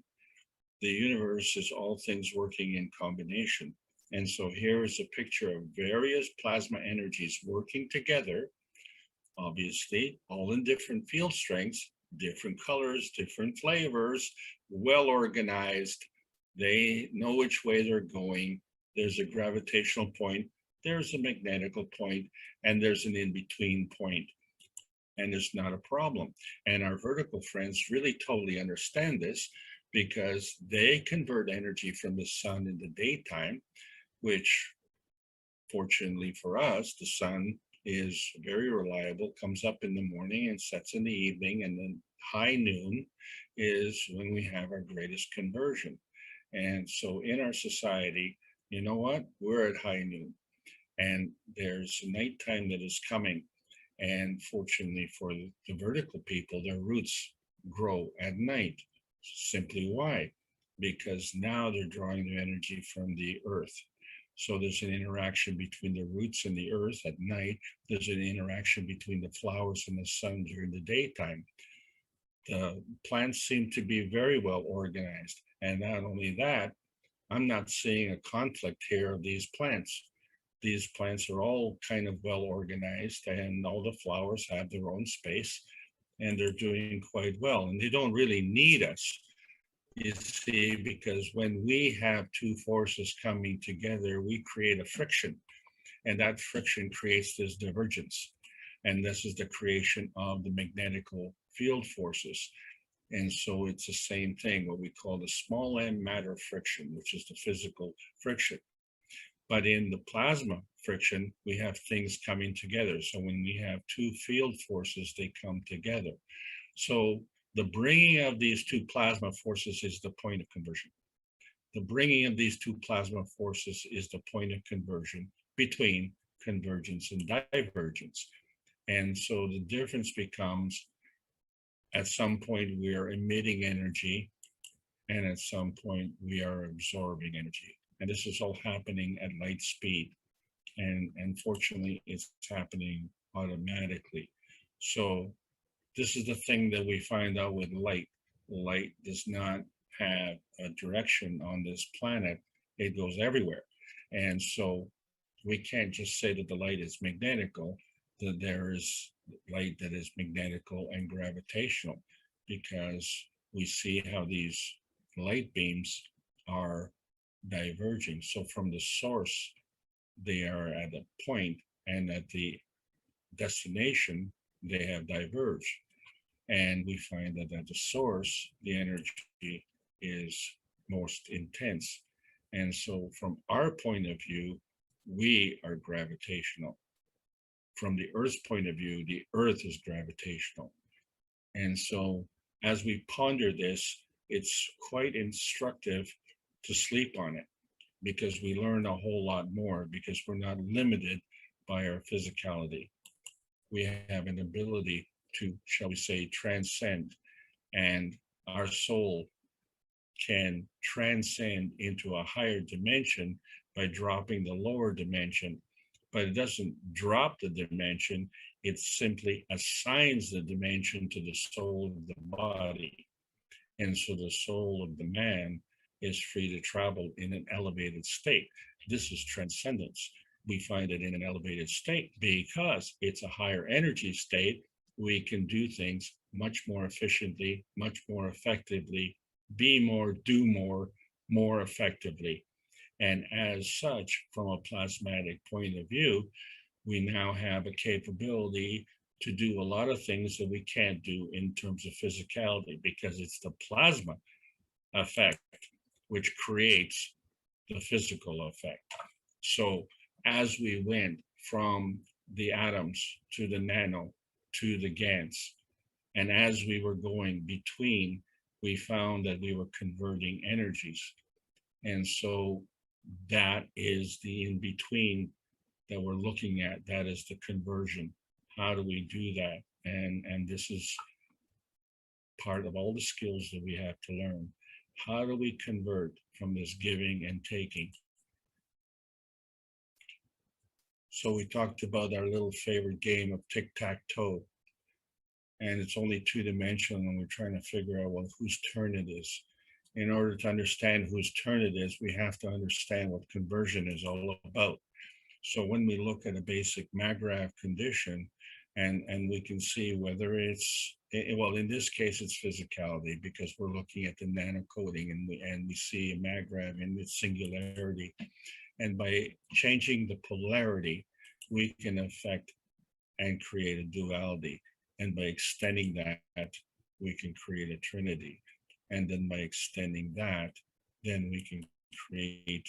The universe is all things working in combination. And so here is a picture of various plasma energies working together, obviously, all in different field strengths, different colors, different flavors, well organized. They know which way they're going. There's a gravitational point, there's a magnetical point, and there's an in-between point. And it's not a problem. And our vertical friends really totally understand this, because they convert energy from the sun in the daytime, which fortunately for us, the sun is very reliable, comes up in the morning and sets in the evening, and then high noon is when we have our greatest conversion. And so in our society, you know what? We're at high noon, and there's a nighttime that is coming. And fortunately for the vertical people, their roots grow at night. Simply why? Because now they're drawing their energy from the earth. So there's an interaction between the roots and the earth at night. There's an interaction between the flowers and the sun during the daytime. The plants seem to be very well organized. And not only that, I'm not seeing a conflict here of these plants. These plants are all kind of well organized, and all the flowers have their own space, and they're doing quite well. And they don't really need us, you see, because when we have two forces coming together, we create a friction, and that friction creates this divergence. And this is the creation of the magnetical field forces. And so it's the same thing, what we call the small m matter friction, which is the physical friction. But in the plasma friction, we have things coming together. So when we have two field forces, they come together. So the bringing of these two plasma forces is the point of conversion. The bringing of these two plasma forces is the point of conversion between convergence and divergence. And so the difference becomes, at some point we are emitting energy, and at some point we are absorbing energy. And this is all happening at light speed. And unfortunately, it's happening automatically. So this is the thing that we find out with light. Light does not have a direction on this planet. It goes everywhere. And so we can't just say that the light is magnetical, that there is light that is magnetical and gravitational, because we see how these light beams are diverging. So from the source, they are at a point, and at the destination, they have diverged. And we find that at the source, the energy is most intense. And so from our point of view, we are gravitational. From the Earth's point of view, the Earth is gravitational. And so as we ponder this, it's quite instructive to sleep on it, because we learn a whole lot more, because we're not limited by our physicality. We have an ability to, shall we say, transcend, and our soul can transcend into a higher dimension by dropping the lower dimension. But it doesn't drop the dimension, it simply assigns the dimension to the soul of the body. And so the soul of the man is free to travel in an elevated state. This is transcendence. We find it in an elevated state because it's a higher energy state. We can do things much more efficiently, much more effectively, be more, do more effectively. And as such, from a plasmatic point of view, we now have a capability to do a lot of things that we can't do in terms of physicality, because it's the plasma effect which creates the physical effect. So as we went from the atoms to the nano to the GANs, and as we were going between, we found that we were converting energies. And so that is the in-between that we're looking at. That is the conversion. How do we do that? And this is part of all the skills that we have to learn. How do we convert from this giving and taking? So we talked about our little favorite game of tic-tac-toe, and it's only two-dimensional, and we're trying to figure out, well, whose turn it is. In order to understand whose turn it is, we have to understand what conversion is all about. So when we look at a basic MAGRAV condition, and we can see whether it's, well, in this case, it's physicality, because we're looking at the nanocoding, and we see a MAGRAV in its singularity. And by changing the polarity, we can affect and create a duality. And by extending that, we can create a trinity. And then by extending that, then we can create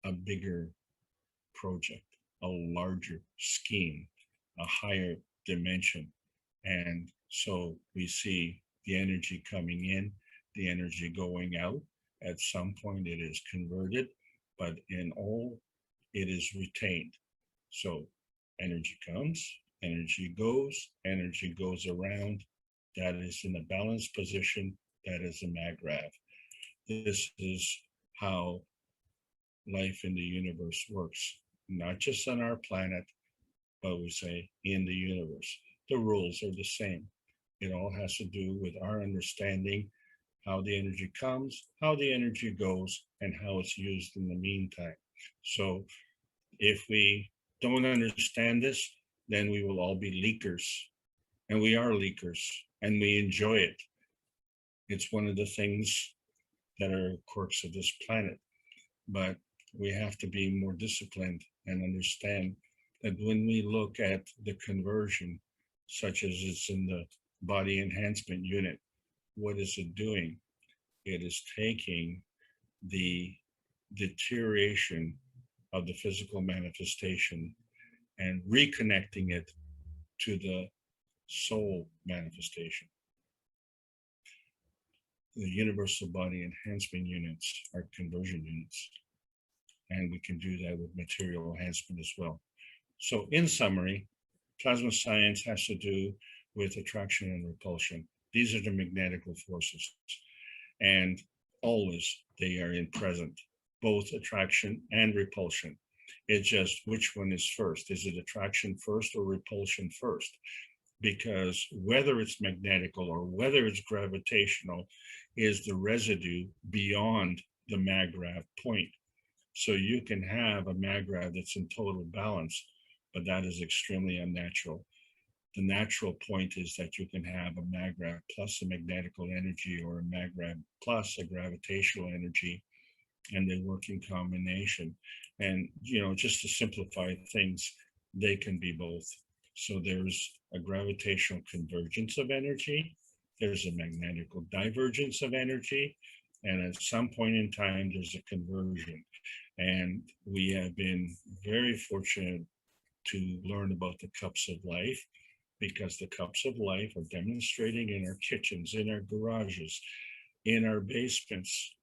a bigger project, a larger scheme, a higher dimension. And so we see the energy coming in, the energy going out. At some point it is converted, but in all, it is retained. So energy comes, energy goes around. That is in a balanced position. That is a MAGRAV. This is how life in the universe works, not just on our planet, but we say in the universe. The rules are the same. It all has to do with our understanding how the energy comes, how the energy goes, and how it's used in the meantime. So if we don't understand this, then we will all be leakers. And we are leakers, and we enjoy it. It's one of the things that are quirks of this planet. But we have to be more disciplined and understand that when we look at the conversion, such as it's in the body enhancement unit, what is it doing? It is taking the deterioration of the physical manifestation and reconnecting it to the soul manifestation. The universal body enhancement units are conversion units, and we can do that with material enhancement as well. So in summary, plasma science has to do with attraction and repulsion. These are the magnetical forces. And always they are in present, both attraction and repulsion. It's just which one is first. Is it attraction first or repulsion first? Because whether it's magnetical or whether it's gravitational is the residue beyond the mag-grav point. So you can have a mag-grav that's in total balance, but that is extremely unnatural. The natural point is that you can have a mag-grav plus a magnetical energy or a mag-grav plus a gravitational energy, and they work in combination. And, you know, just to simplify things, they can be both. So there's a gravitational convergence of energy, there's a magnetical divergence of energy, and at some point in time, there's a conversion. And we have been very fortunate to learn about the cups of life, because the cups of life are demonstrating in our kitchens, in our garages, in our basements,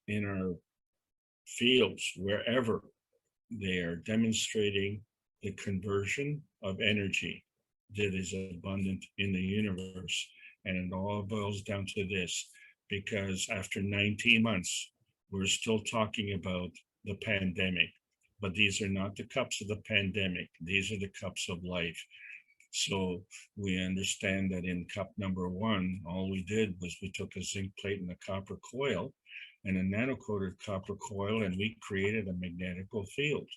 in our fields, wherever. They are demonstrating the conversion of energy that is abundant in the universe. And it all boils down to this, because after 19 months, we're still talking about the pandemic, but these are not the cups of the pandemic. These are the cups of life. So we understand that in cup number 1, all we did was we took a zinc plate and a copper coil and a nano-coated copper coil, and we created a magnetical field.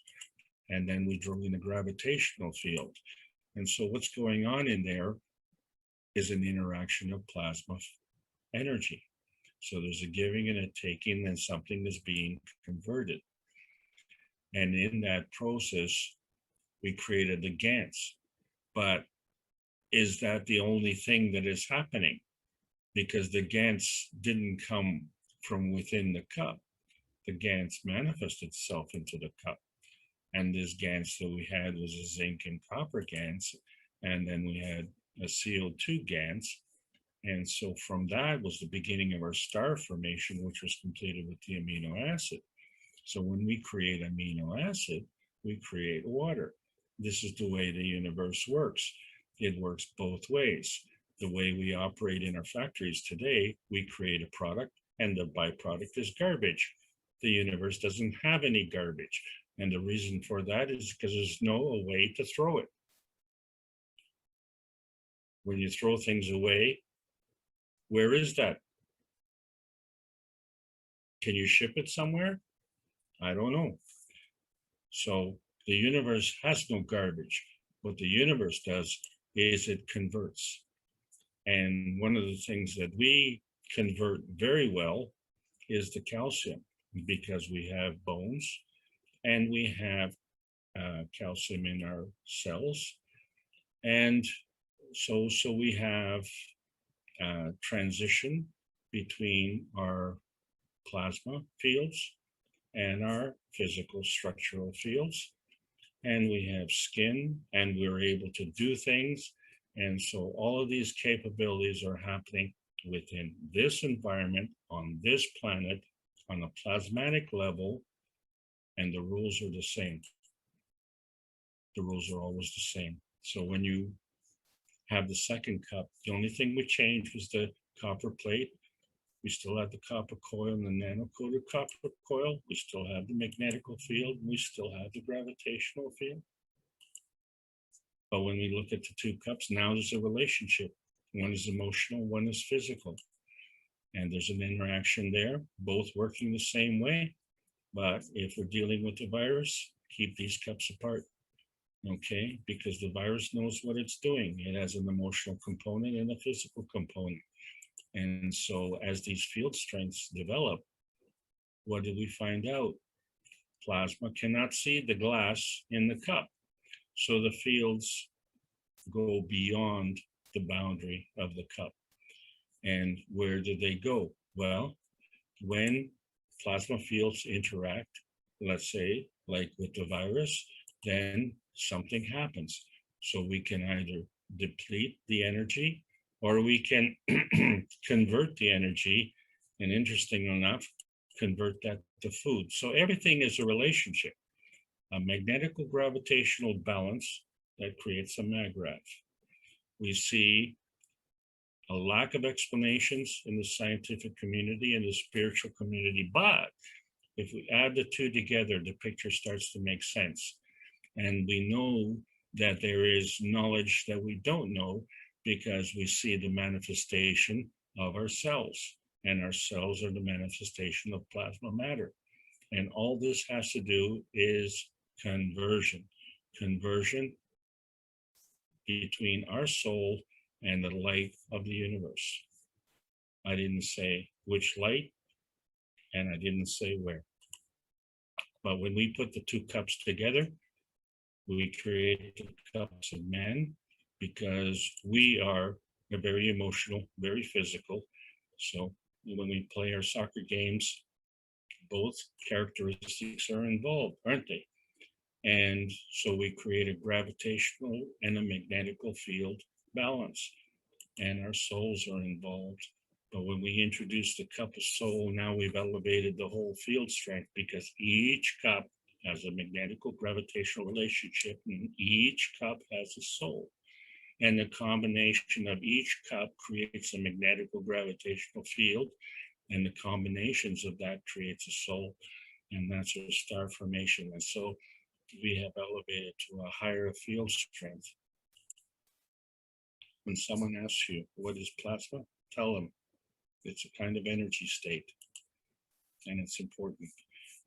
And then we drew in a gravitational field. And so what's going on in there is an interaction of plasma energy. So there's a giving and a taking, and something is being converted. And in that process, we created the GANs. But is that the only thing that is happening? Because the GANs didn't come from within the cup. The GANs manifested itself into the cup. And this GANs that we had was a zinc and copper GANs. And then we had a CO2 GANs. And so from that was the beginning of our star formation, which was completed with the amino acid. So when we create amino acid, we create water. This is the way the universe works. It works both ways. The way we operate in our factories today, we create a product and the byproduct is garbage. The universe doesn't have any garbage. And the reason for that is because there's no way to throw it. When you throw things away, where is that? Can you ship it somewhere? I don't know. So the universe has no garbage. What the universe does is it converts. And one of the things that we convert very well is the calcium, because we have bones and we have calcium in our cells. And so we have transition between our plasma fields and our physical structural fields. And we have skin, and we're able to do things. And so all of these capabilities are happening within this environment, on this planet, on a plasmatic level, and the rules are the same. The rules are always the same. So when you have the second cup, the only thing we changed was the copper plate. We still have the copper coil and the nano-coated copper coil. We still have the magnetical field. We still have the gravitational field. But when we look at the two cups, now there's a relationship. One is emotional, one is physical. And there's an interaction there, both working the same way. But if we're dealing with the virus, keep these cups apart. Okay, because the virus knows what it's doing. It has an emotional component and a physical component. And so as these field strengths develop, what did we find out? Plasma cannot see the glass in the cup. So the fields go beyond the boundary of the cup. And where do they go? Well, when plasma fields interact, let's say, like with the virus, then something happens. So we can either deplete the energy or we can convert the energy, and interesting enough, convert that to food. So everything is a relationship. A magnetical gravitational balance that creates a mag-grav. we see a lack of explanations in the scientific community and the spiritual community. But if we add the two together, the picture starts to make sense. And we know that there is knowledge that we don't know because we see the manifestation of our cells, and our cells are the manifestation of plasma matter. And all this has to do is conversion. Conversion between our soul and the light of the universe. I didn't say which light, and I didn't say where. But when we put the two cups together, we create the cups of man, because we are very emotional, very physical. So when we play our soccer games, both characteristics are involved, aren't they? And so we create a gravitational and a magnetical field balance, and our souls are involved. But when we introduce the cup of soul, now we've elevated the whole field strength, because each cup has a magnetical gravitational relationship, and each cup has a soul. And the combination of each cup creates a magnetical gravitational field, and the combinations of that creates a soul, and that's a star formation. And so we have elevated to a higher field strength. When someone asks you, what is plasma? Tell them it's a kind of energy state. And it's important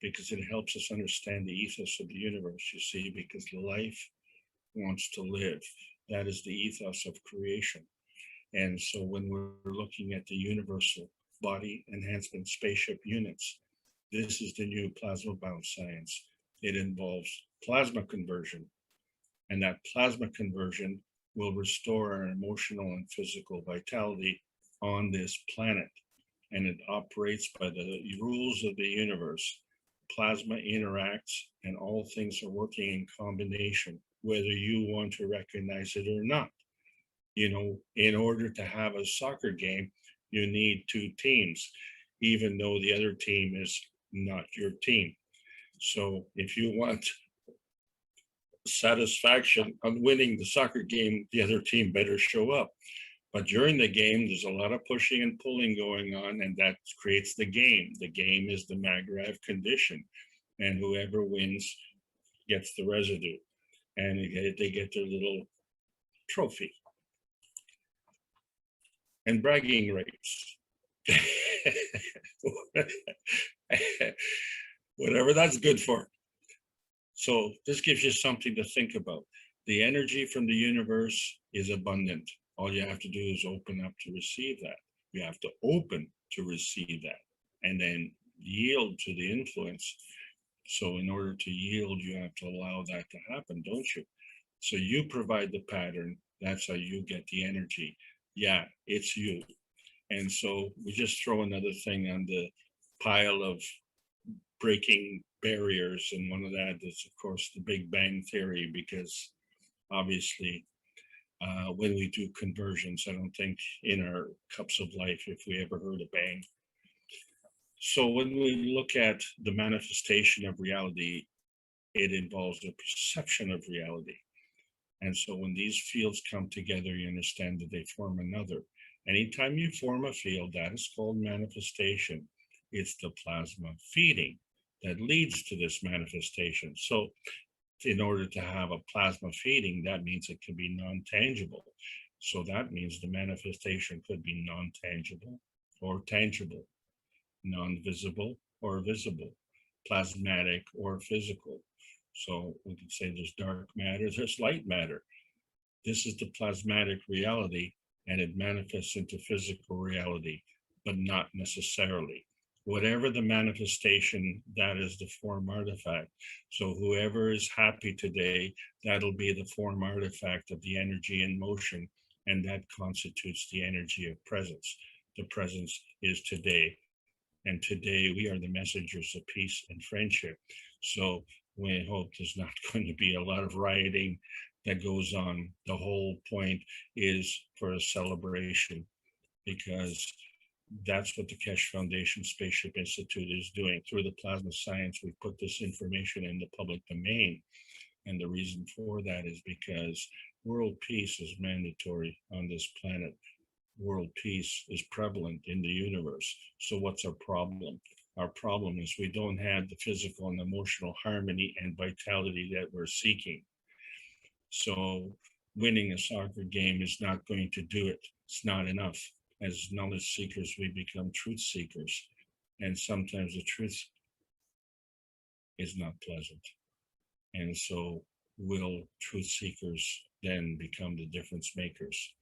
because it helps us understand the ethos of the universe, you see, because life wants to live. That is the ethos of creation. And so when we're looking at the universal body enhancement spaceship units, this is the new plasma bound science. It involves plasma conversion, and that plasma conversion will restore our emotional and physical vitality on this planet. And it operates by the rules of the universe. Plasma interacts, and all things are working in combination, whether you want to recognize it or not. You know, in order to have a soccer game, you need two teams, even though the other team is not your team. So if you want satisfaction on winning the soccer game, the other team better show up. But during the game, there's a lot of pushing and pulling going on, and that creates the game. The game is the Maglev condition, and whoever wins gets the residue, and they get their little trophy. And bragging rights. Whatever that's good for. So this gives you something to think about. The energy from the universe is abundant. All you have to do is open up to receive that. You have to open to receive that, and then yield to the influence. So in order to yield, you have to allow that to happen, don't you? So you provide the pattern. That's how you get the energy. Yeah, it's you. And so we just throw another thing on the pile of breaking barriers. And one of that is, of course, the Big Bang Theory, because obviously when we do conversions, I don't think in our cups of life, if we ever heard a bang. So when we look at the manifestation of reality, it involves the perception of reality. And so when these fields come together, you understand that they form another. Anytime you form a field, that is called manifestation. It's the plasma feeding that leads to this manifestation. So in order to have a plasma feeding, that means it can be non-tangible. So that means the manifestation could be non-tangible or tangible, non-visible or visible, plasmatic or physical. So we can say there's dark matter, there's light matter. This is the plasmatic reality, and it manifests into physical reality, but not necessarily. Whatever the manifestation, that is the form artifact. So whoever is happy today, that'll be the form artifact of the energy in motion, and that constitutes the energy of presence. The presence is today, and today we are the messengers of peace and friendship. So we hope there's not going to be a lot of rioting that goes on. The whole point is for a celebration, because that's what the Keshe Foundation Spaceship Institute is doing. Through the plasma science, we put this information in the public domain. And the reason for that is because World peace is mandatory on this planet. World peace is prevalent in the universe. So what's our problem? Our problem is we don't have the physical and emotional harmony and vitality that we're seeking. So winning a soccer game is not going to do it. It's not enough. As knowledge seekers, we become truth seekers. And sometimes the truth is not pleasant. And so will truth seekers then become the difference makers?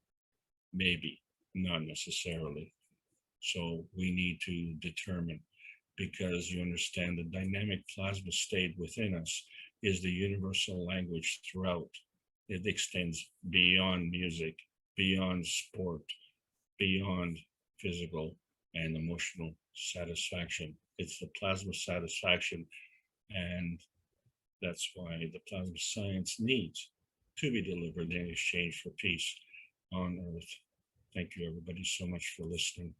Maybe, not necessarily. So we need to determine, because you understand the dynamic plasma state within us is the universal language throughout. It extends beyond music, beyond sport, beyond physical and emotional satisfaction. It's the plasma satisfaction, and that's why the plasma science needs to be delivered in exchange for peace on Earth. Thank you, everybody, so much for listening.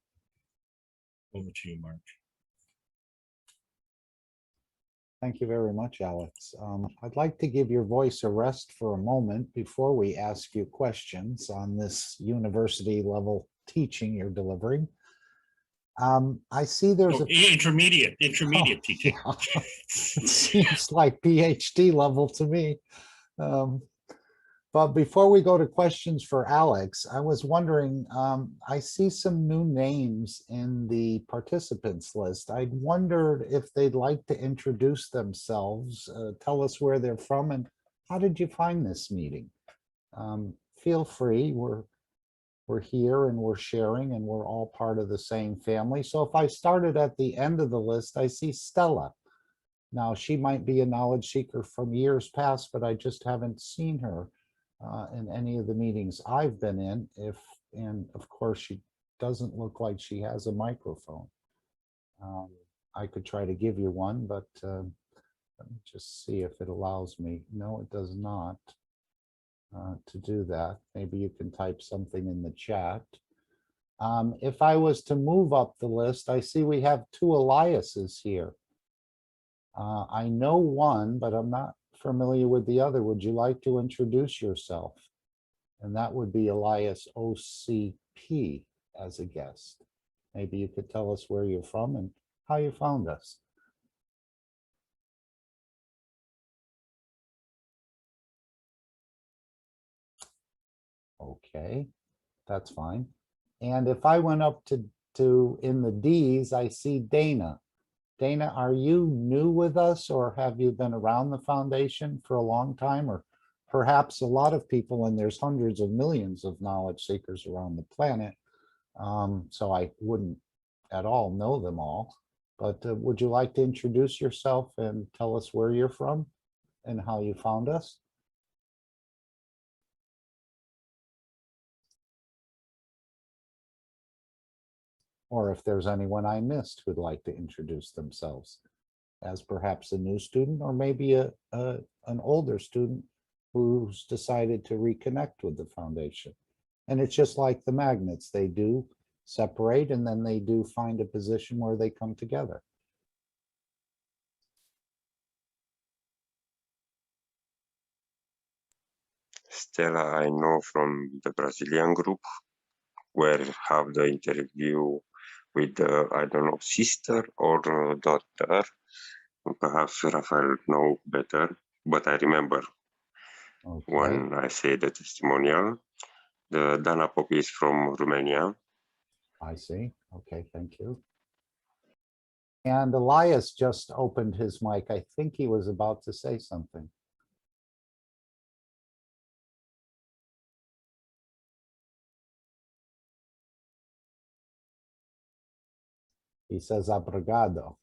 Over to you, Mark. Thank you very much, Alex. I'd like to give your voice a rest for a moment before we ask you questions on this university level teaching you're delivering. I see there's intermediate teaching. Yeah. It seems like PhD level to me. But before we go to questions for Alex, I was wondering, I see some new names in the participants list. I wondered if they'd like to introduce themselves, tell us where they're from, and how did you find this meeting? Feel free, we're here and we're sharing and we're all part of the same family. So if I started at the end of the list, I see Stella. Now, she might be a knowledge seeker from years past, but I just haven't seen her in any of the meetings I've been in. And of course, she doesn't look like she has a microphone. I could try to give you one, but let me just see if it allows me. No, it does not to do that. Maybe you can type something in the chat. If I was to move up the list, I see we have two Eliases here. I know one, but I'm not familiar with the other. Would you like to introduce yourself? And that would be Elias OCP as a guest. Maybe you could tell us where you're from and how you found us. Okay, that's fine. And if I went up to in the D's, I see Dana. Dana, are you new with us, or have you been around the foundation for a long time? Or perhaps a lot of people, and there's hundreds of millions of knowledge seekers around the planet. So I wouldn't at all know them all. But would you like to introduce yourself and tell us where you're from and how you found us? Or if there's anyone I missed who'd like to introduce themselves as perhaps a new student, or maybe an older student who's decided to reconnect with the foundation. And it's just like the magnets, they do separate and then they do find a position where they come together. Stella, I know from the Brazilian group, where have the interview with I don't know, sister or daughter. Perhaps Rafael know better, but I remember when I say the testimonial. The Dana Popi is from Romania. I see. Okay, thank you. And Elias just opened his mic. I think he was about to say something. He says obrigado.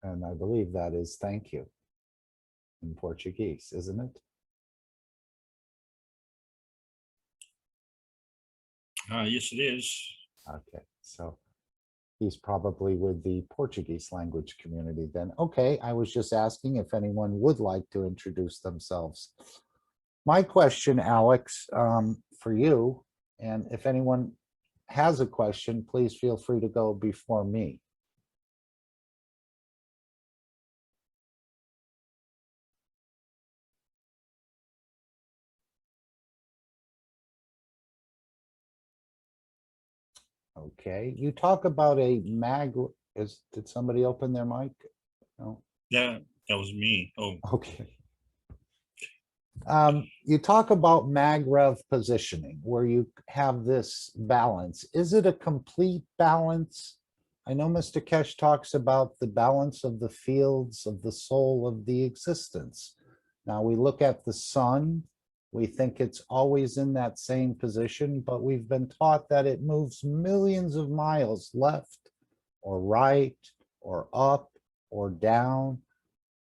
And I believe that is thank you in Portuguese, isn't it? Yes, it is. Okay, so he's probably with the Portuguese language community then. Okay, I was just asking if anyone would like to introduce themselves. My question, Alex, for you, and if anyone has a question, please feel free to go before me. Okay, you talk about a did somebody open their mic? No, That was me. Oh, okay. You talk about magrev positioning where you have this balance. Is it a complete balance? I know Mr. Kesh talks about the balance of the fields of the soul of the existence. Now we look at the sun, we think it's always in that same position, but we've been taught that it moves millions of miles left or right or up or down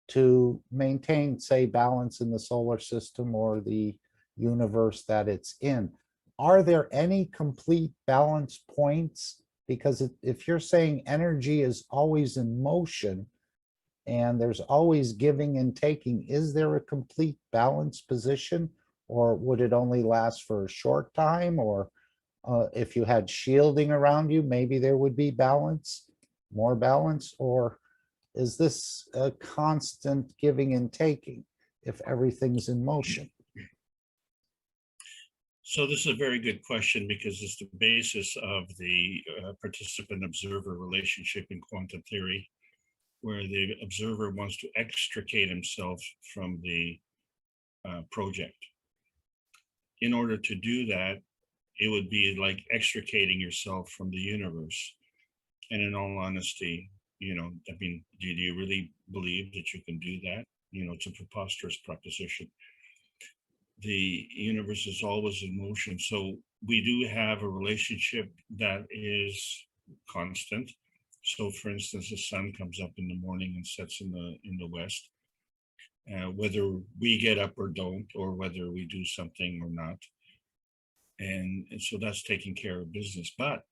to maintain, say, balance in the solar system or the universe that it's in. Are there any complete balance points? Because if you're saying energy is always in motion and there's always giving and taking, is there a complete balance position? Or would it only last for a short time? Or if you had shielding around you, maybe there would be balance, more balance? Or is this a constant giving and taking if everything's in motion? so this is a very good question because it's the basis of the participant-observer relationship in quantum theory, where the observer wants to extricate himself from the project. In order to do that, it would be like extricating yourself from the universe. And in all honesty, I mean, do you really believe that you can do that? It's a preposterous proposition. The universe is always in motion. So we do have a relationship that is constant. So for instance, the sun comes up in the morning and sets in the west. Whether we get up or don't, or whether we do something or not. And so that's taking care of business. But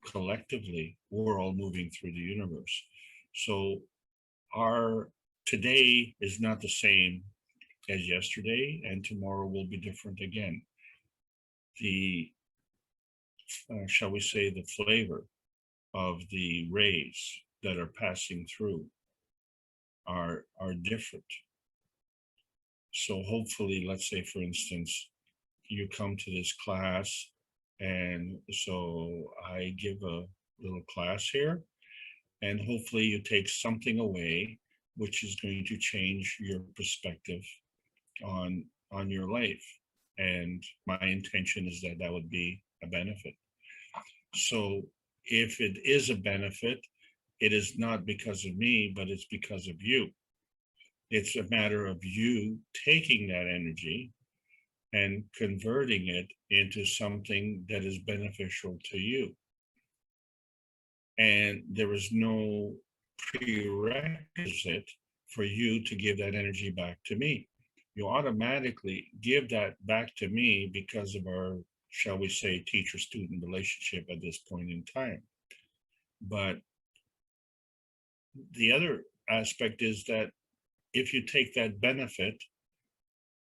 collectively, we're all moving through the universe. So our today is not the same as yesterday, and tomorrow will be different again. The, shall we say, the flavor of the rays that are passing through are different. So hopefully, let's say, for instance, you come to this class, and so I give a little class here, and hopefully you take something away which is going to change your perspective on your life. And my intention is that that would be a benefit. So if it is a benefit, it is not because of me, but it's because of you. It's a matter of you taking that energy and converting it into something that is beneficial to you. And there is no prerequisite for you to give that energy back to me. You automatically give that back to me because of our, shall we say, teacher-student relationship at this point in time. But the other aspect is that if you take that benefit,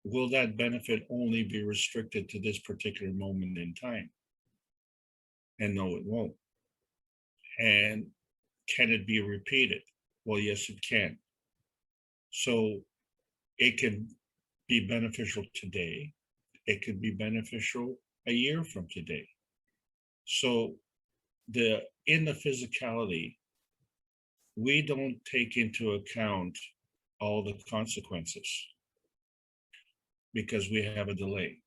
will that benefit only be restricted to this particular moment in time? And no, it won't. And can it be repeated? Well, yes, it can. So it can be beneficial today. It could be beneficial a year from today. So in the physicality, we don't take into account all the consequences because we have a delay.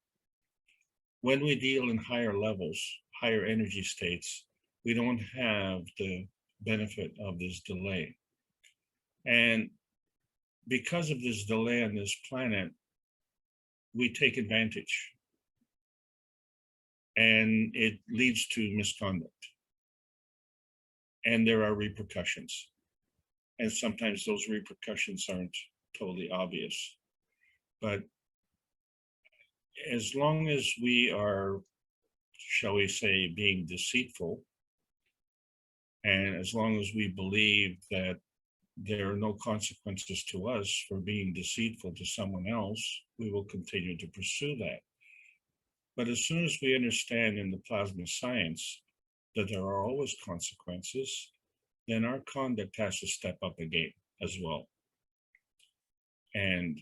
When we deal in higher levels, higher energy states, we don't have the benefit of this delay. And because of this delay on this planet, we take advantage. And it leads to misconduct. And there are repercussions. And sometimes those repercussions aren't totally obvious. But as long as we are, shall we say, being deceitful, and as long as we believe that there are no consequences to us for being deceitful to someone else, we will continue to pursue that. But as soon as we understand in the plasma science that there are always consequences, then our conduct has to step up again as well. And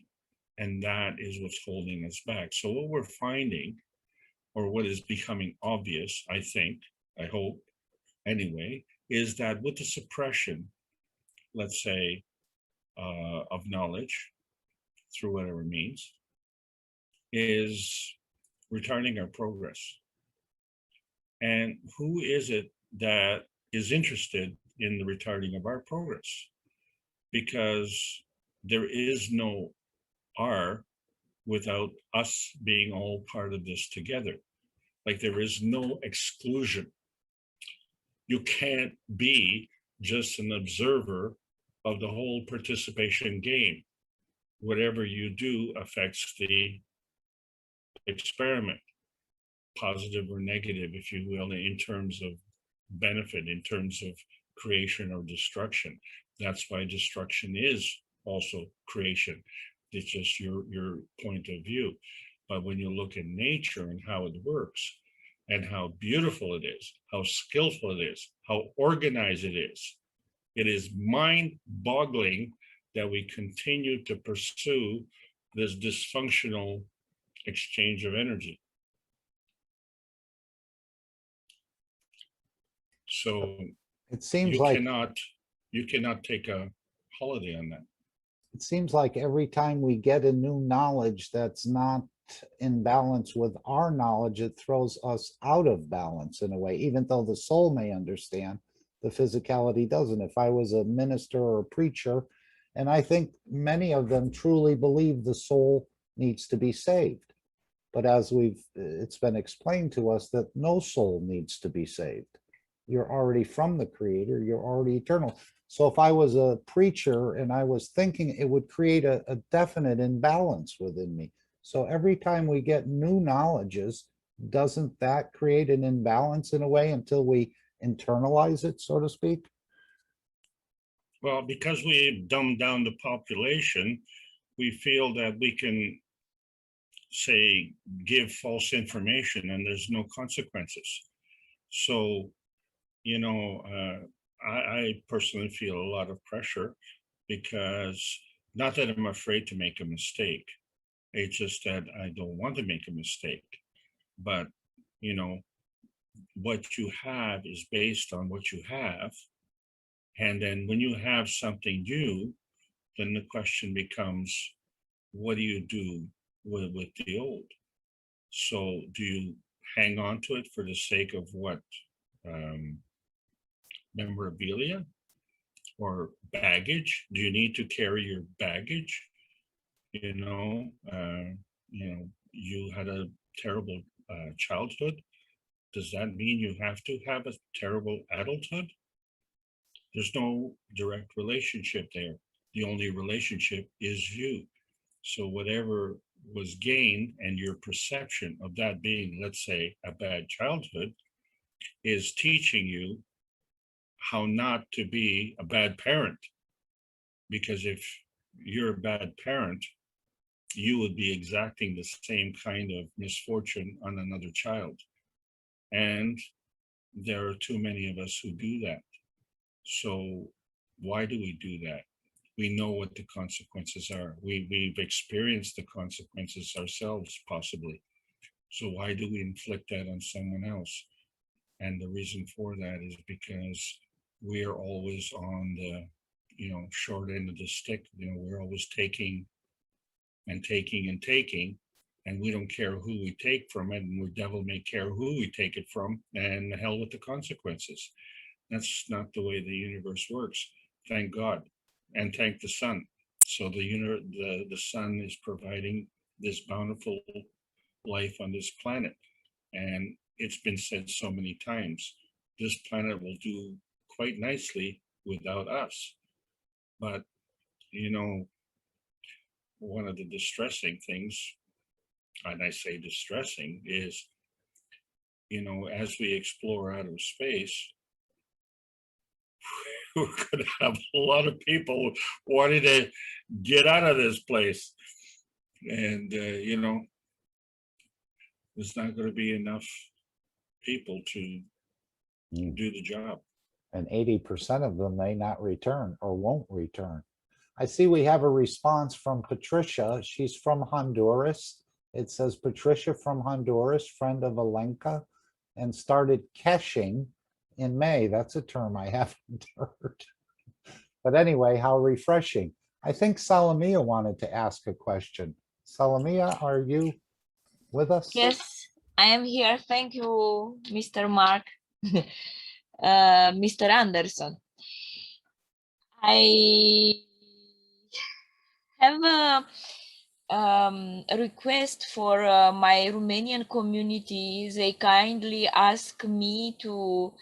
that is what's holding us back. So what we're finding, or what is becoming obvious, I think, I hope, anyway, is that with the suppression, let's say, of knowledge through whatever means, is retarding our progress. And who is it that is interested in the retarding of our progress? Because there is no R without us being all part of this together. Like there is no exclusion. You can't be just an observer of the whole participation game. Whatever you do affects the experiment, positive or negative, if you will, in terms of benefit, in terms of creation or destruction. That's why destruction is also creation. It's just your point of view. But when you look at nature and how it works, and how beautiful it is, how skillful it is, how organized it is mind-boggling that we continue to pursue this dysfunctional exchange of energy. So It seems you like cannot take a holiday on that. it seems like every time we get a new knowledge that's not in balance with our knowledge, it throws us out of balance in a way, even though the soul may understand, the physicality doesn't. If I was a minister or a preacher, and I think many of them truly believe the soul needs to be saved. But as it's been explained to us that no soul needs to be saved. You're already from the Creator, you're already eternal. So if I was a preacher and I was thinking, it would create a definite imbalance within me. So every time we get new knowledges, doesn't that create an imbalance in a way until we internalize it, so to speak? Well, because we dumb down the population, we feel that we can, say, give false information and there's no consequences. So, you know, I personally feel a lot of pressure because, not that I'm afraid to make a mistake, it's just that I don't want to make a mistake. But, you know, what you have is based on what you have. And then when you have something new, then the question becomes, what do you do with the old? So do you hang on to it for the sake of what? Memorabilia or baggage? Do you need to carry your baggage? You know, you had a terrible childhood. Does that mean you have to have a terrible adulthood? There's no direct relationship there. The only relationship is you. So whatever was gained and your perception of that being, let's say, a bad childhood, is teaching you how not to be a bad parent. Because if you're a bad parent, you would be exacting the same kind of misfortune on another child. And there are too many of us who do that. So why do we do that? We know what the consequences are. We've experienced the consequences ourselves, possibly. So why do we inflict that on someone else? And the reason for that is because we are always on the, short end of the stick. We're always taking and taking and taking, and we don't care who we take from it, and the devil may care who we take it from, and the hell with the consequences. That's not the way the universe works. Thank God, and thank the sun. So the sun is providing this bountiful life on this planet, and it's been said so many times, this planet will do quite nicely without us. But one of the distressing things, and I say distressing, is as we explore outer space, we're going to have a lot of people wanting to get out of this place. And, there's not going to be enough people to do the job. And 80% of them may not return or won't return. I see we have a response from Patricia. She's from Honduras. It says, Patricia from Honduras, friend of Alenka, and started keshing in May. That's a term I haven't heard. But anyway, how refreshing. I think Salamia wanted to ask a question. Salamia, are you with us? Yes, I am here. Thank you, Mr. Mark, Mr. Anderson. I have a request for my Romanian community. They kindly ask me to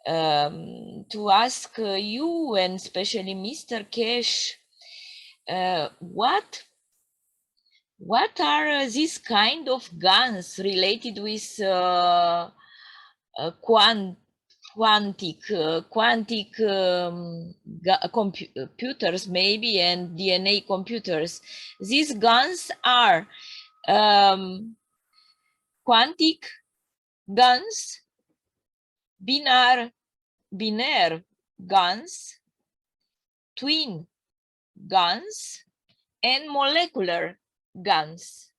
ask you and especially Mr. Cash, what are these kind of guns related with quantic computers maybe and DNA computers? These guns are quantic guns, binary guns, twin guns, and molecular guns.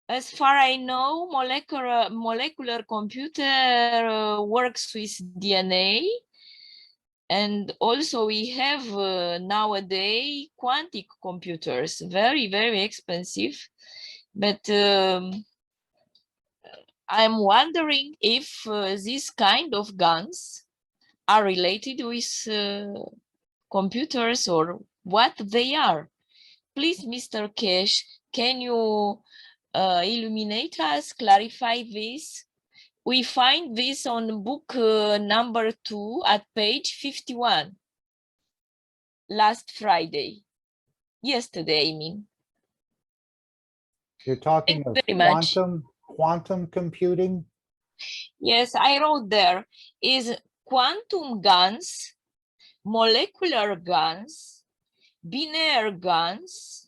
As far I know, molecular computer works with DNA, and also we have nowadays quantic computers, very, very expensive. But I'm wondering if these kind of guns are related with computers or what they are. Please, Mr. Cash, can you illuminate us, clarify this? We find this on book number 2 at page 51. Last Friday. Yesterday, I mean. You're talking of very much. quantum computing? Yes, I wrote there is quantum guns, molecular guns, binary guns,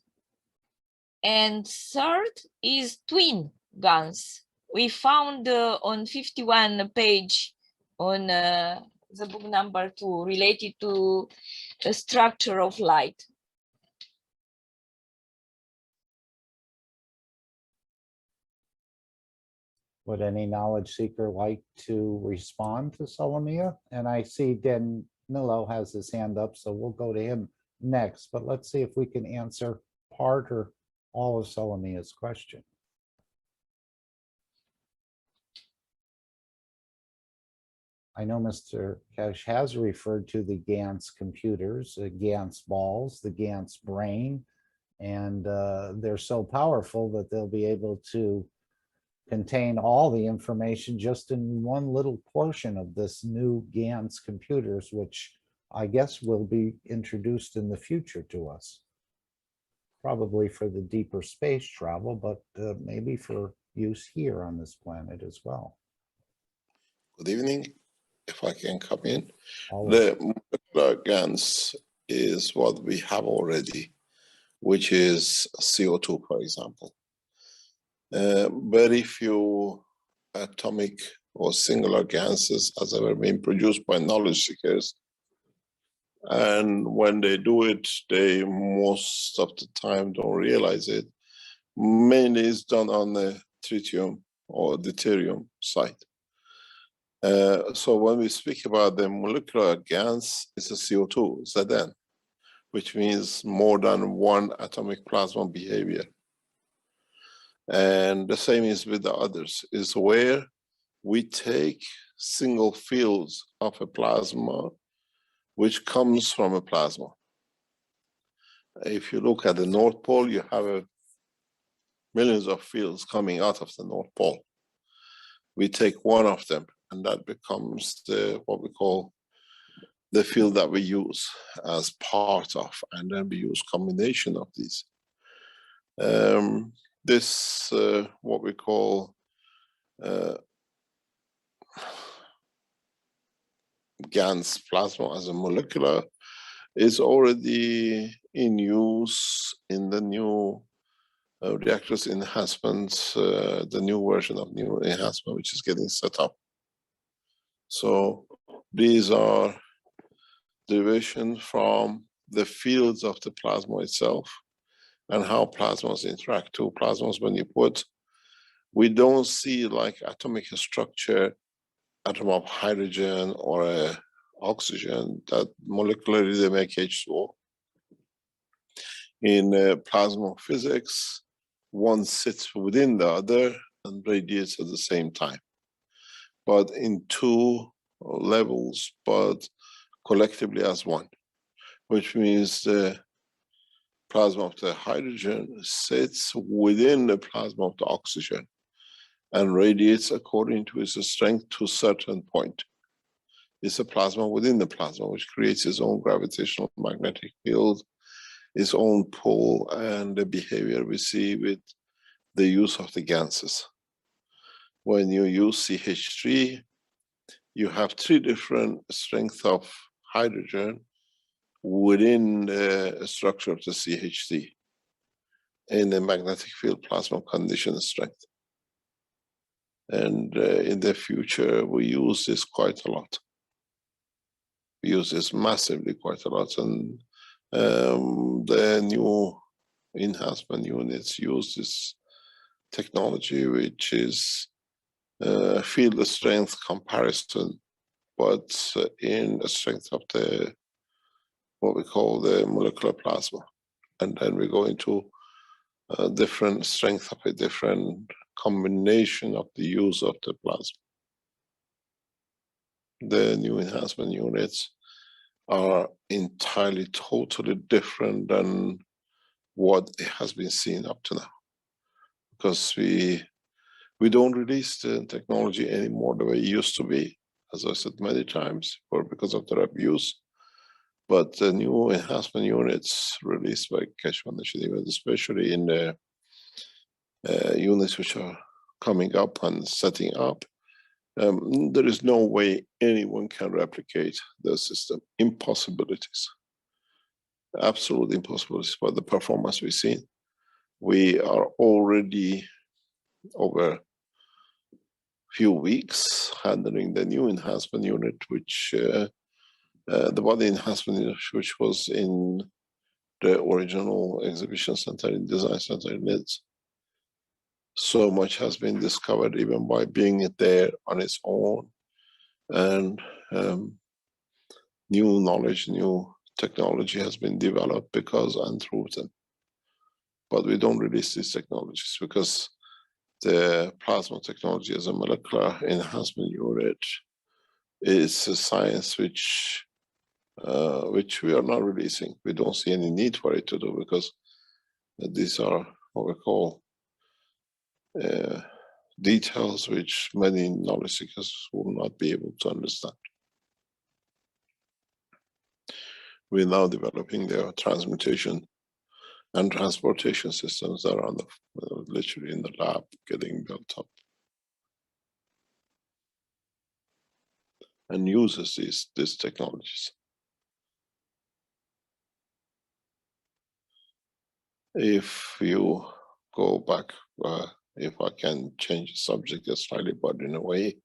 and third is twin guns. We found on 51 page on the book number 2 related to the structure of light. Would any knowledge seeker like to respond to Salamia? And I see Danilo has his hand up, so we'll go to him next. But let's see if we can answer part or all of Salamia's question. I know Mr. Cash has referred to the GANS computers, the GANS balls, the GANS brain, and they're so powerful that they'll be able to contain all the information just in one little portion of this new GANS computers, which I guess will be introduced in the future to us. Probably for the deeper space travel, but maybe for use here on this planet as well. Good evening, if I can come in. Always. The molecular GANs is what we have already, which is CO2, for example. Very few atomic or singular gases has ever been produced by knowledge seekers. And when they do it, they most of the time don't realize it. Mainly it's done on the tritium or deuterium side. So when we speak about the molecular GANs, it's a CO2, Zn, which means more than one atomic plasma behavior. And the same is with the others, is where we take single fields of a plasma, which comes from a plasma. If you look at the North Pole, you have millions of fields coming out of the North Pole. We take one of them, and that becomes what we call the field that we use as part of, and then we use combination of these. This, what we call GANS plasma as a molecular, is already in use in the new reactors enhancements, the new version of new enhancement, which is getting set up. So these are derivation from the fields of the plasma itself and how plasmas interact. Two plasmas, when you put, we don't see like atomic structure atom of hydrogen or oxygen that molecularly they make H2O. In plasma physics, one sits within the other and radiates at the same time, but in two levels, but collectively as one, which means the plasma of the hydrogen sits within the plasma of the oxygen and radiates according to its strength to a certain point. It's a plasma within the plasma, which creates its own gravitational magnetic field, its own pull, and the behavior we see with the use of the gases. When you use CH3, you have three different strengths of hydrogen within the structure of the CH3 in the magnetic field plasma condition strength. And in the future, we use this quite a lot. We use this massively quite a lot. And the new enhancement units use this technology, which is field strength comparison, but in the strength of the, what we call the molecular plasma. And then we go into a different strength of a different combination of the use of the plasma. The new enhancement units are entirely, totally different than what has been seen up to now. Because we don't release the technology anymore the way it used to be, as I said many times, or because of their abuse. But the new enhancement units released by Keshe Foundation, especially in the units which are coming up and setting up, there is no way anyone can replicate the system. Impossibilities. Absolute impossibilities for the performance we've seen. We are already over a few weeks handling the new enhancement unit, which the body enhancement unit, which was in the original exhibition center in Design Center in Leeds. So much has been discovered even by being there on its own, and new knowledge, new technology has been developed because and through them. But we don't release these technologies because the plasma technology as a molecular enhancement unit is a science which we are not releasing. We don't see any need for it to do, because these are what we call details which many knowledge seekers will not be able to understand. We're now developing their transmutation and transportation systems that are on the, literally in the lab getting built up, and uses these technologies. If you go back, if I can change the subject slightly, but in a way,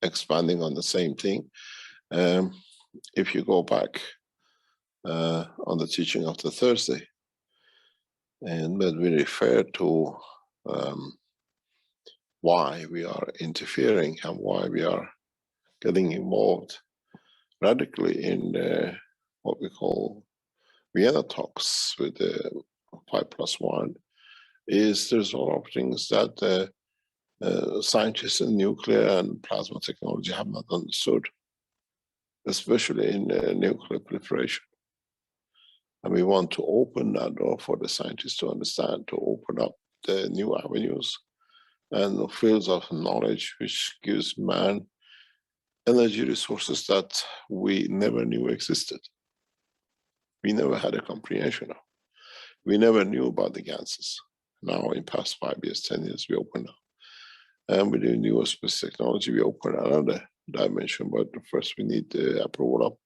expanding on the same thing. If you go back on the teaching of the Thursday, and when we refer to why we are interfering and why we are getting involved radically in what we call Vienna talks with the 5+1, is there's a lot of things that scientists in nuclear and plasma technology have not understood, especially in nuclear proliferation. And we want to open that door for the scientists to understand, to open up the new avenues and fields of knowledge, which gives man energy resources that we never knew existed. We never had a comprehension of. We never knew about the gases. Now, in past 5 years, 10 years, we open up. And with the new space technology, we open another dimension. But first, we need the approval of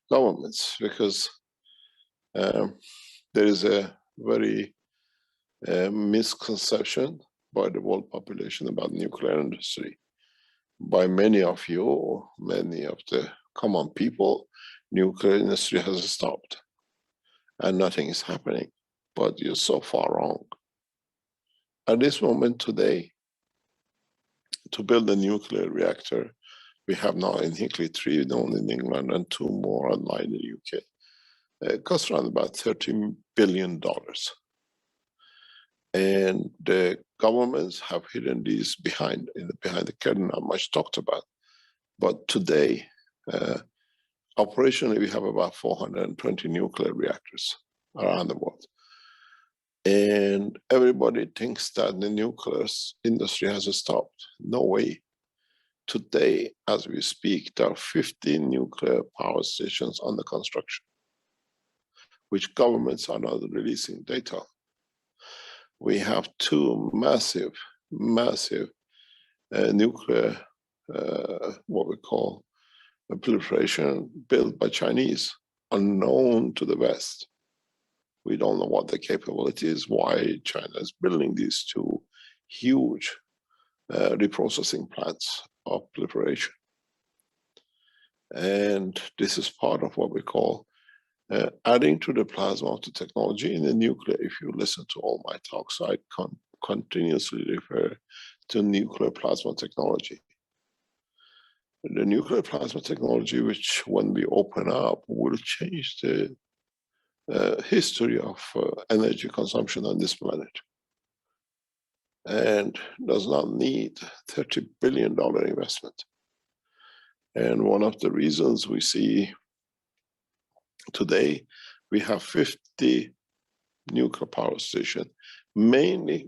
governments, because there is a very misconception by the world population about nuclear industry. By many of you, many of the common people, nuclear industry has stopped and nothing is happening. But you're so far wrong. At this moment today, to build a nuclear reactor, we have now in Hinkley 3 known in England and 2 more online in the UK. It costs around about $30 billion. And the governments have hidden these behind the curtain, not much talked about. But today, operationally, we have about 420 nuclear reactors around the world. And everybody thinks that the nuclear industry has stopped. No way. Today, as we speak, there are 15 nuclear power stations under construction, which governments are not releasing data. We have 2 massive nuclear, what we call a proliferation built by Chinese, unknown to the West. We don't know what the capability is, why China is building these 2 huge reprocessing plants of proliferation. And this is part of what we call adding to the plasma of the technology in the nuclear. If you listen to all my talks, I continuously refer to nuclear plasma technology. The nuclear plasma technology, which when we open up, will change the history of energy consumption on this planet, and does not need $30 billion investment. And one of the reasons we see today, we have 50 nuclear power stations, mainly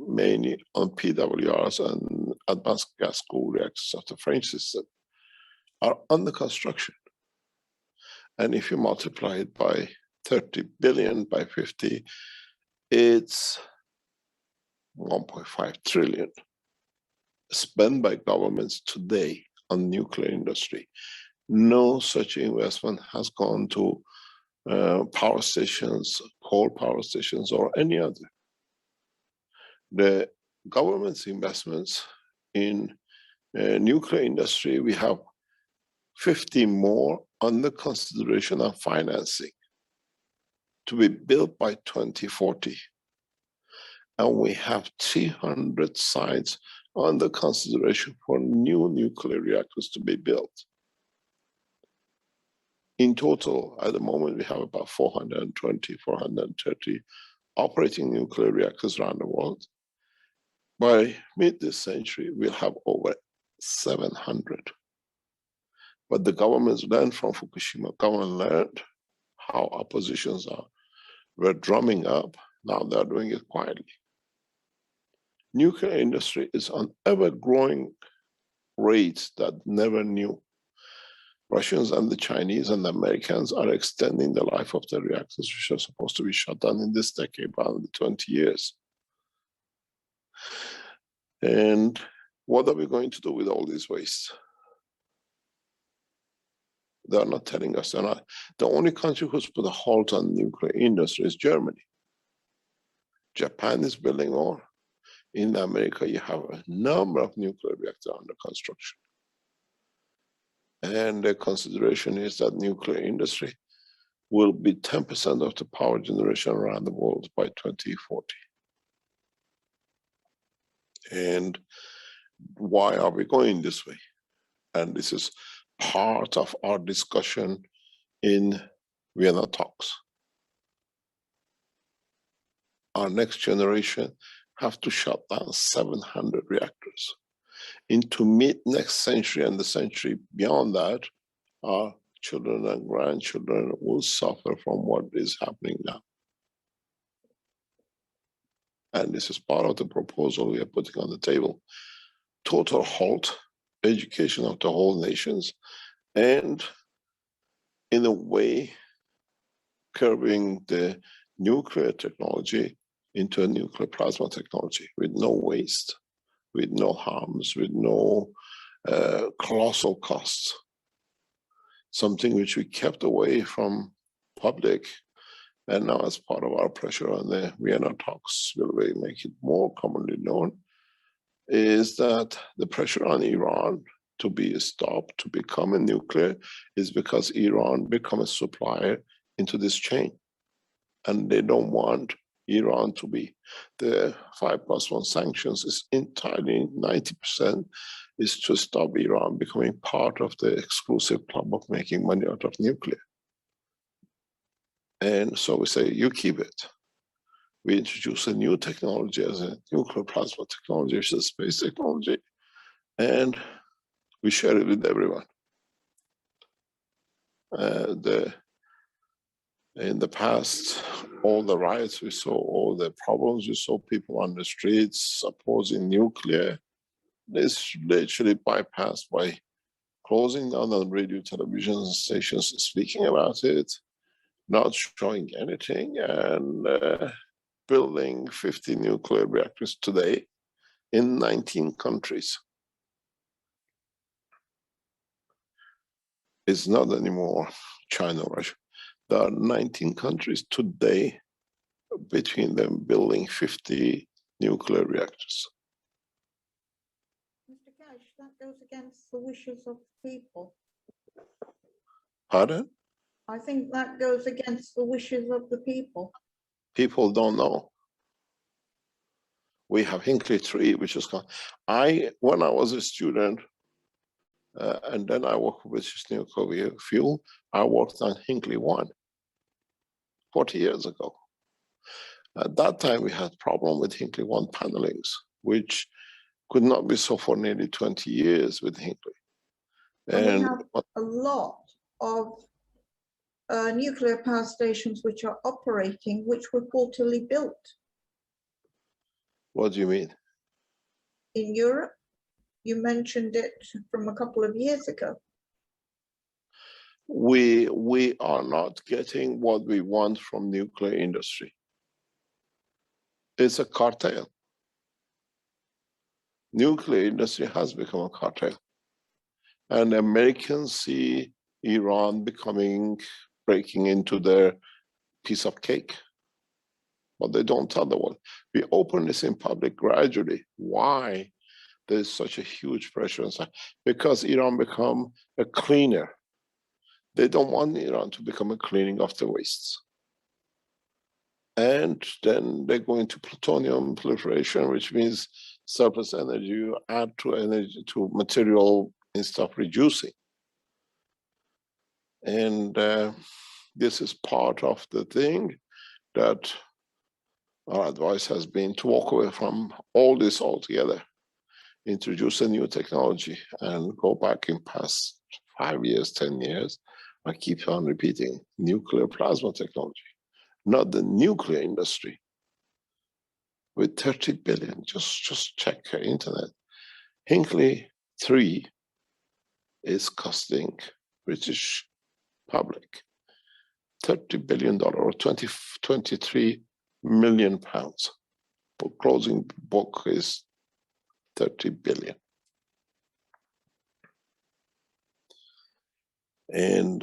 on PWRs and advanced gas cooled reactors of the French system, are under construction. And if you multiply it by 30 billion by 50, it's 1.5 trillion spent by governments today on nuclear industry. No such investment has gone to power stations, coal power stations, or any other. The government's investments in nuclear industry, we have 50 more under consideration and financing to be built by 2040. And we have 300 sites under consideration for new nuclear reactors to be built. In total, at the moment, we have about 420, 430 operating nuclear reactors around the world. By mid this century, we'll have over 700. But the governments learned from Fukushima. Government learned how oppositions were drumming up. Now they're doing it quietly. Nuclear industry is on ever-growing rates that never knew. Russians and the Chinese and the Americans are extending the life of the reactors, which are supposed to be shut down in this decade, by 20 years. And what are we going to do with all these wastes? They're not telling us. They're not. The only country who's put a halt on nuclear industry is Germany. Japan is building more. In America, you have a number of nuclear reactors under construction. And the consideration is that nuclear industry will be 10% of the power generation around the world by 2040. And why are we going this way? And this is part of our discussion in Vienna talks. Our next generation have to shut down 700 reactors. Into mid next century and the century beyond that, our children and grandchildren will suffer from what is happening now. And this is part of the proposal we are putting on the table. Total halt, education of the whole nations, and in a way, curbing the nuclear technology into a nuclear plasma technology with no waste, with no harms, with no colossal costs. Something which we kept away from public, and now as part of our pressure on the Vienna talks, will we make it more commonly known, is that the pressure on Iran to be stopped, to become a nuclear, is because Iran become a supplier into this chain. And they don't want Iran to be. The 5+1 sanctions is entirely 90% is to stop Iran becoming part of the exclusive club of making money out of nuclear. And so we say, you keep it. We introduce a new technology as a nuclear plasma technology, which is space technology, and we share it with everyone. In the past, all the riots we saw, all the problems we saw, people on the streets opposing nuclear, this literally bypassed by closing down on radio, television stations, speaking about it, not showing anything, and building 50 nuclear reactors today in 19 countries. It's not anymore China or Russia. There are 19 countries today, between them building 50 nuclear reactors. Mr. Cash, that goes against the wishes of the people. Pardon? I think that goes against the wishes of the people. People don't know. We have Hinkley 3, which is called, when I was a student, and then I worked with British Nuclear Fuel, I worked on Hinkley 1 40 years ago. At that time, we had problem with Hinkley 1 panelings, which could not be so for nearly 20 years with Hinkley. And we And have a lot of nuclear power stations which are operating, which were faultily built what do you mean? in Europe. You mentioned it from a couple of years ago. We are not getting what we want from nuclear industry. It's a cartel. Nuclear industry has become a cartel. And Americans see Iran breaking into their piece of cake. But they don't tell the world. We open this in public gradually. Why there's such a huge pressure inside? Because Iran become a cleaner. They don't want Iran to become a cleaning of the wastes. And then they go into plutonium proliferation, which means surplus energy, you add to energy, to material instead of reducing. And this is part of the thing that our advice has been to walk away from all this altogether, introduce a new technology and go back in past 5 years, 10 years. I keep on repeating nuclear plasma technology, not the nuclear industry. With 30 billion, just check the internet. Hinkley 3 is costing British public $30 billion or 23 million pounds. For closing book is 30 billion. And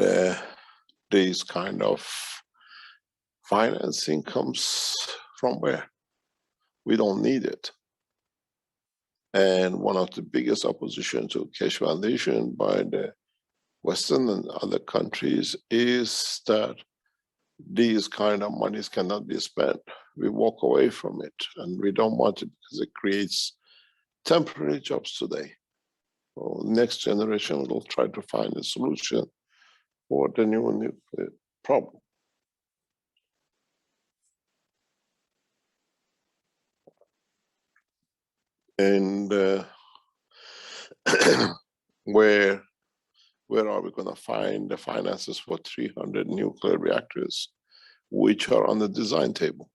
this kind of financing comes from where? We don't need it. And one of the biggest opposition to Keshe Foundation by the Western and other countries is that these kind of monies cannot be spent. We walk away from it, and we don't want it because it creates temporary jobs today. So next generation will try to find a solution for the new nuclear problem. And where are we going to find the finances for 300 nuclear reactors, which are on the design table?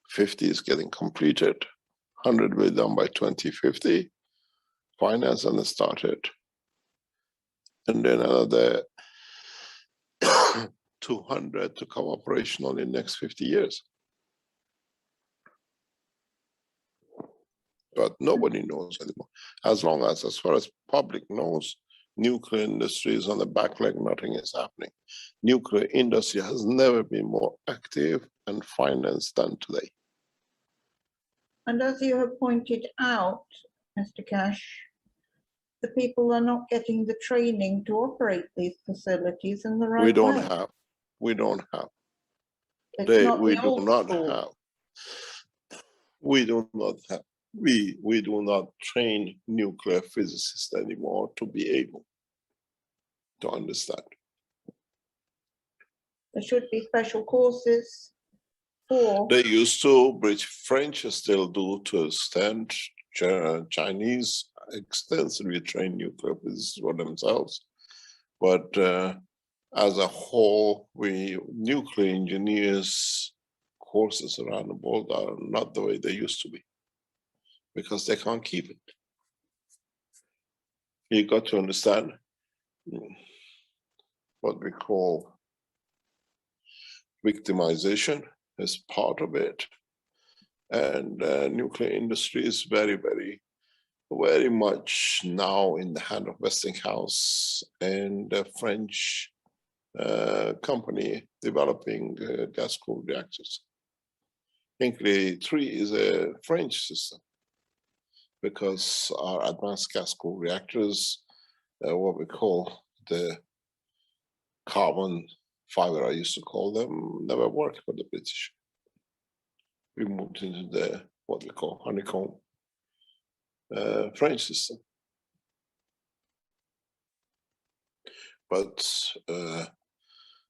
50 is getting completed, 100 will be done by 2050, finance and started. And then another 200 to come operational in the next 50 years. But nobody knows anymore. As far as public knows, nuclear industry is on the back leg, nothing is happening. Nuclear industry has never been more active and financed than today. And as you have pointed out, Mr. Cash, the people are not getting the training to operate these facilities in the right way. We don't have. We do not have. We do not have. We do not train nuclear physicists anymore to be able to understand. There should be special courses for, They used to, British French still do to extent, Chinese extensively train nuclear physicists for themselves. But as a whole, nuclear engineers courses around the world are not the way they used to be, because they can't keep it. You got to understand what we call victimization is part of it. And nuclear industry is very, very, very much now in the hand of Westinghouse and a French company developing gas-cooled reactors. Hinkley 3 is a French system because our advanced gas-cooled reactors, what we call the carbon fiber, I used to call them, never worked for the British. We moved into the what we call honeycomb French system. But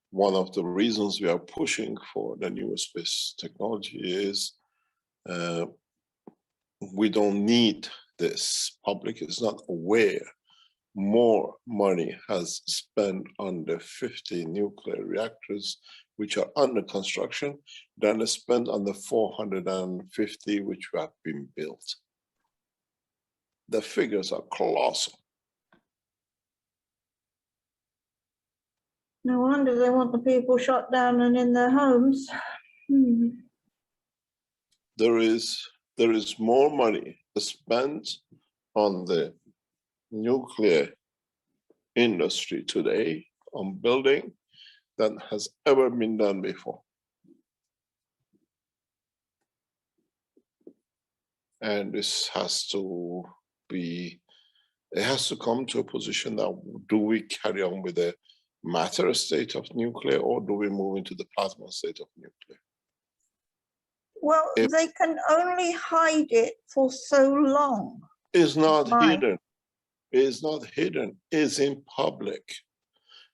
one of the reasons we are pushing for the new space technology is we don't need this. Public is not aware. More money has spent on the 50 nuclear reactors which are under construction than is spent on the 450 which have been built. The figures are colossal. no wonder they want the people shut down and in their homes. There is more money spent on the nuclear industry today on building than has ever been done before. And this has to be, it has to come to a position that do we carry on with the matter state of nuclear or do we move into the plasma state of nuclear? Well, they can only hide it for so long. It's not Why? hidden. It's not hidden. It's in public.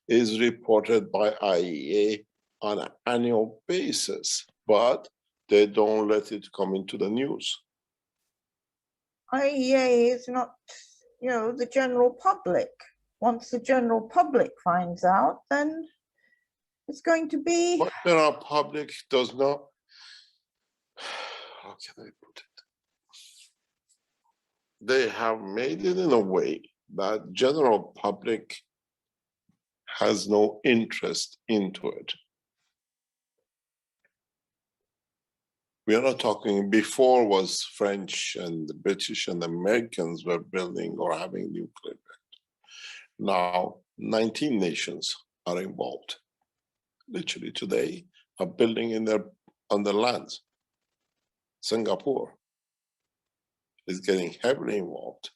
It's reported by IEA on an annual basis, but they don't let it come into the news. IEA is not, you know, the general public. Once the general public finds out, then it's going to be. But general public does not, how can I put it? They have made it in a way that general public has no interest into it. We are not talking, before was French and the British and the Americans were building or having nuclear. Now 19 nations are involved. Literally today are building on their lands. Singapore is getting heavily involved.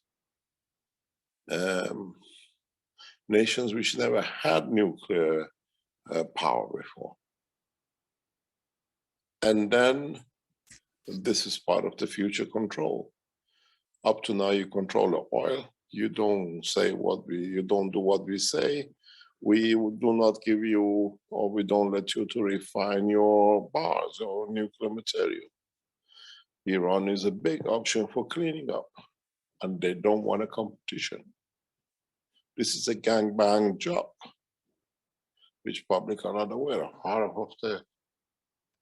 Nations which never had nuclear power before. And then this is part of the future control. Up to now, you control the oil. You don't say you don't do what we say. We do not give you, or we don't let you to refine your bars or nuclear material. Iran is a big option for cleaning up, and they don't want a competition. This is a gangbang job, which public are not aware of. Part of the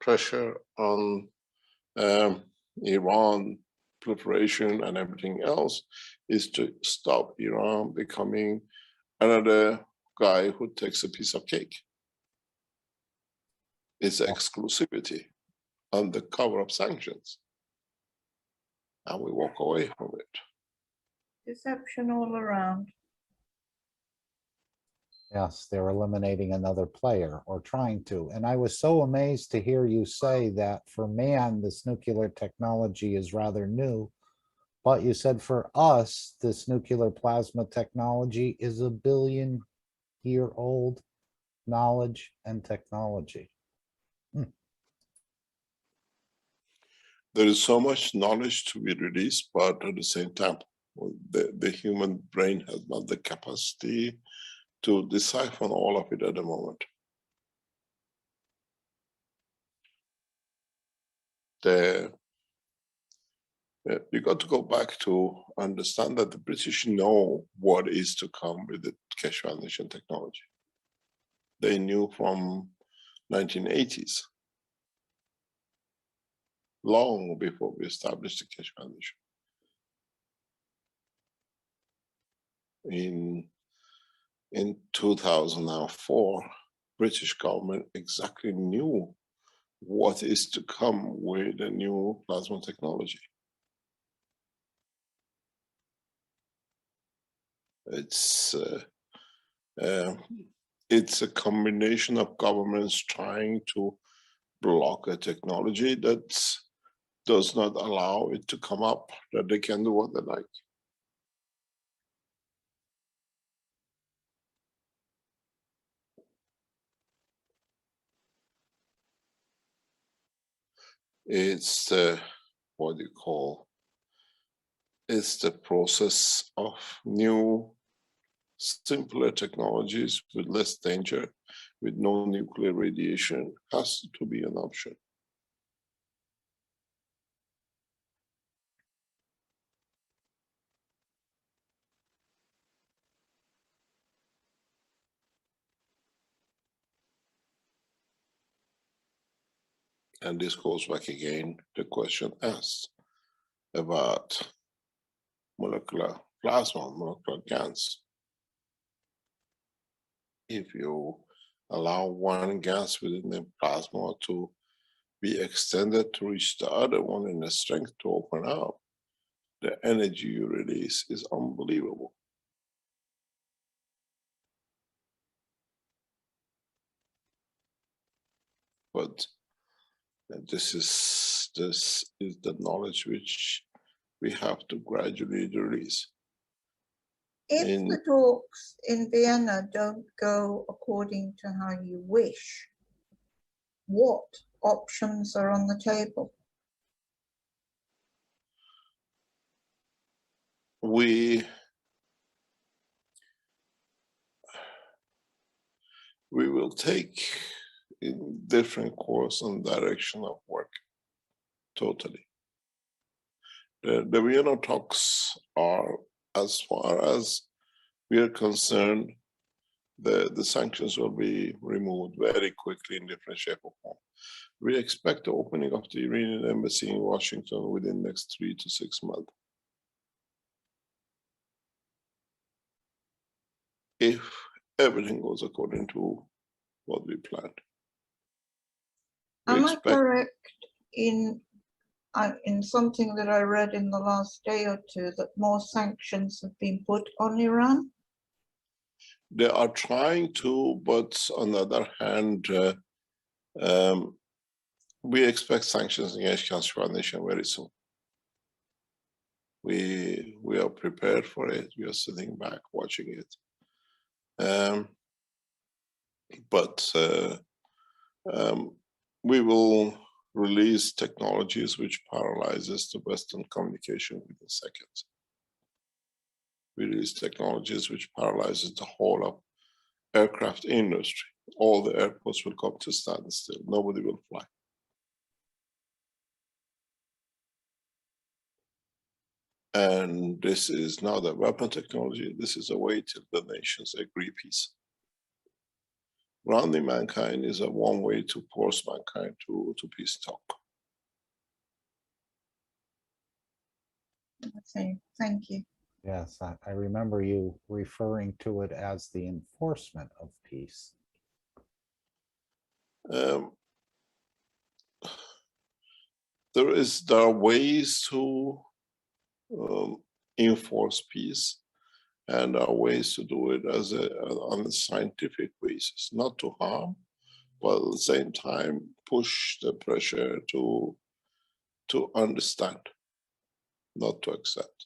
pressure on Iran proliferation and everything else is to stop Iran becoming another guy who takes a piece of cake. It's exclusivity on the cover of sanctions. And we walk away from it. Deception all around. Yes, they're eliminating another player or trying to. And I was so amazed to hear you say that for man, this nuclear technology is rather new. But you said for us, this nuclear plasma technology is a billion-year-old knowledge and technology. there is so much knowledge to be released, but at the same time, the human brain has not the capacity to decipher all of it at the moment. You got to go back to understand that the British know what is to come with the cache foundation technology. They knew from 1980s, long before we established the cache foundation. In 2004, British government exactly knew what is to come with the new plasma technology. It's a combination of governments trying to block a technology that does not allow it to come up, that they can do what they like. It's what you call, it's the process of new, simpler technologies with less danger, with no nuclear radiation, has to be an option. And this goes back again, the question asked about molecular plasma, molecular GANs. If you allow one gas within the plasma to be extended to reach the other one in the strength to open up, the energy you release is unbelievable. But this is the knowledge which we have to gradually release. If the talks in Vienna don't go according to how you wish, what options are on the table? We will take in different course and direction of work, totally. The Vienna talks are, as far as we are concerned, the sanctions will be removed very quickly in different shape or form. We expect the opening of the Iranian embassy in Washington within the next 3 to 6 months. If everything goes according to what we planned. Am I correct in something that I read in the last day or two, that more sanctions have been put on Iran? They are trying to, but on the other hand, we expect sanctions against Cache Foundation very soon. We are prepared for it. We are sitting back watching it. We will release technologies which paralyzes the Western communication within seconds. We release technologies which paralyzes the whole of aircraft industry. All the airports will come to standstill. Nobody will fly. And this is not a weapon technology. This is a way till the nations agree peace. Grounding mankind is a one way to force mankind to peace talk. Okay, thank you. Yes, I remember you referring to it as the enforcement of peace. There are ways to enforce peace, and there are ways to do it on a scientific basis, not to harm, but at the same time push the pressure to understand, not to accept.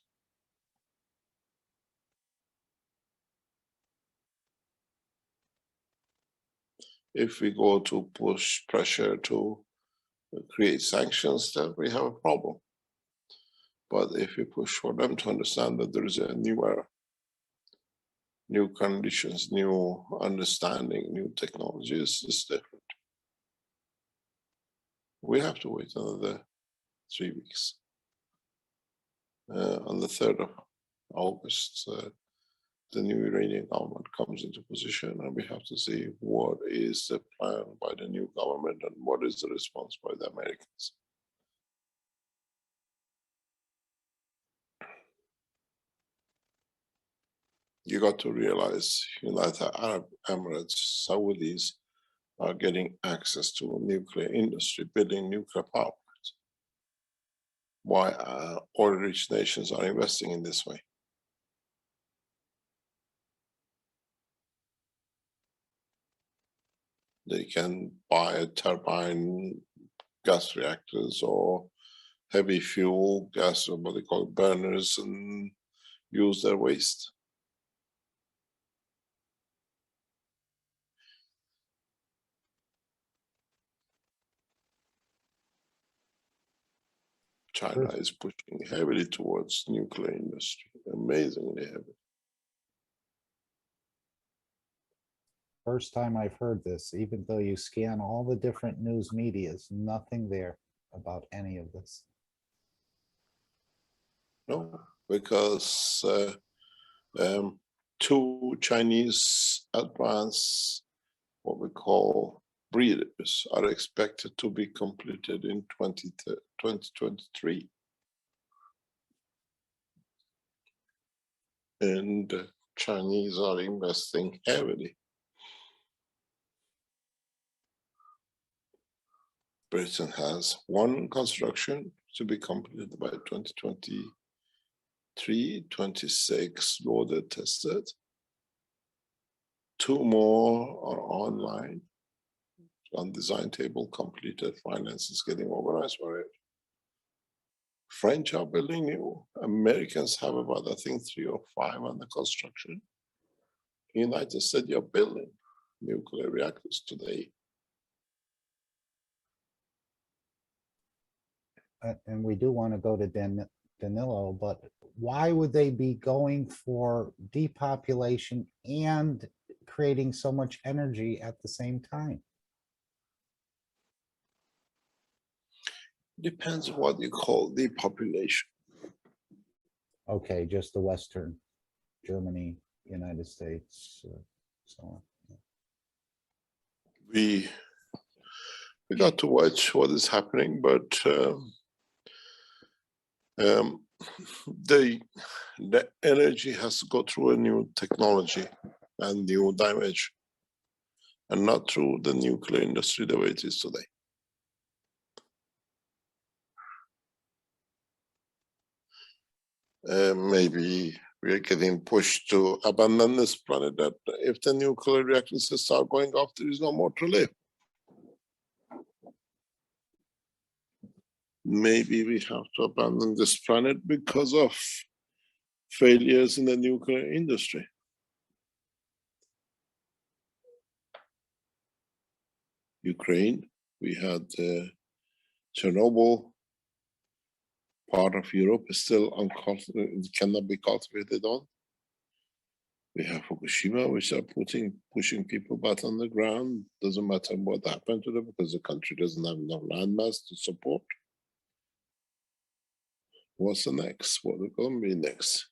If we go to push pressure to create sanctions, then we have a problem. But if we push for them to understand that there is a new era, new conditions, new understanding, new technologies, it's different. We have to wait another 3 weeks. On the 3rd of August, the new Iranian government comes into position, and we have to see what is the plan by the new government and what is the response by the Americans. You got to realize United Arab Emirates, Saudis are getting access to nuclear industry, building nuclear power plants. Why oil-rich nations are investing in this way? They can buy a turbine, gas reactors, or heavy fuel gas, or what they call burners, and use their waste. China is pushing heavily towards nuclear industry, amazingly heavy. First time I've heard this, even though you scan all the different news medias, nothing there about any of this. No, because 2 Chinese advanced, what we call breeders, are expected to be completed in 2023. And Chinese are investing heavily. Britain has 1 construction to be completed by 2023, 26 loaded, tested. 2 more are online, on design table, completed, finance is getting organized for it. French are building new. Americans have about, I think, 3 or 5 under construction. United States are building nuclear reactors today. And we do want to go to Danilo, but why would they be going for depopulation and creating so much energy at the same time? Depends what you call depopulation. Okay, just the Western, Germany, United States, so on. We got to watch what is happening, but the energy has to go through a new technology and new dimension, and not through the nuclear industry the way it is today. Maybe we are getting pushed to abandon this planet, that if the nuclear reactors start going off, there is no more to live. Maybe we have to abandon this planet because of failures in the nuclear industry. Ukraine, we had Chernobyl. Part of Europe is still uncultivated, cannot be cultivated on. We have Fukushima, which are pushing people back on the ground. Doesn't matter what happened to them because the country doesn't have enough landmass to support. What's the next? What is going to be next?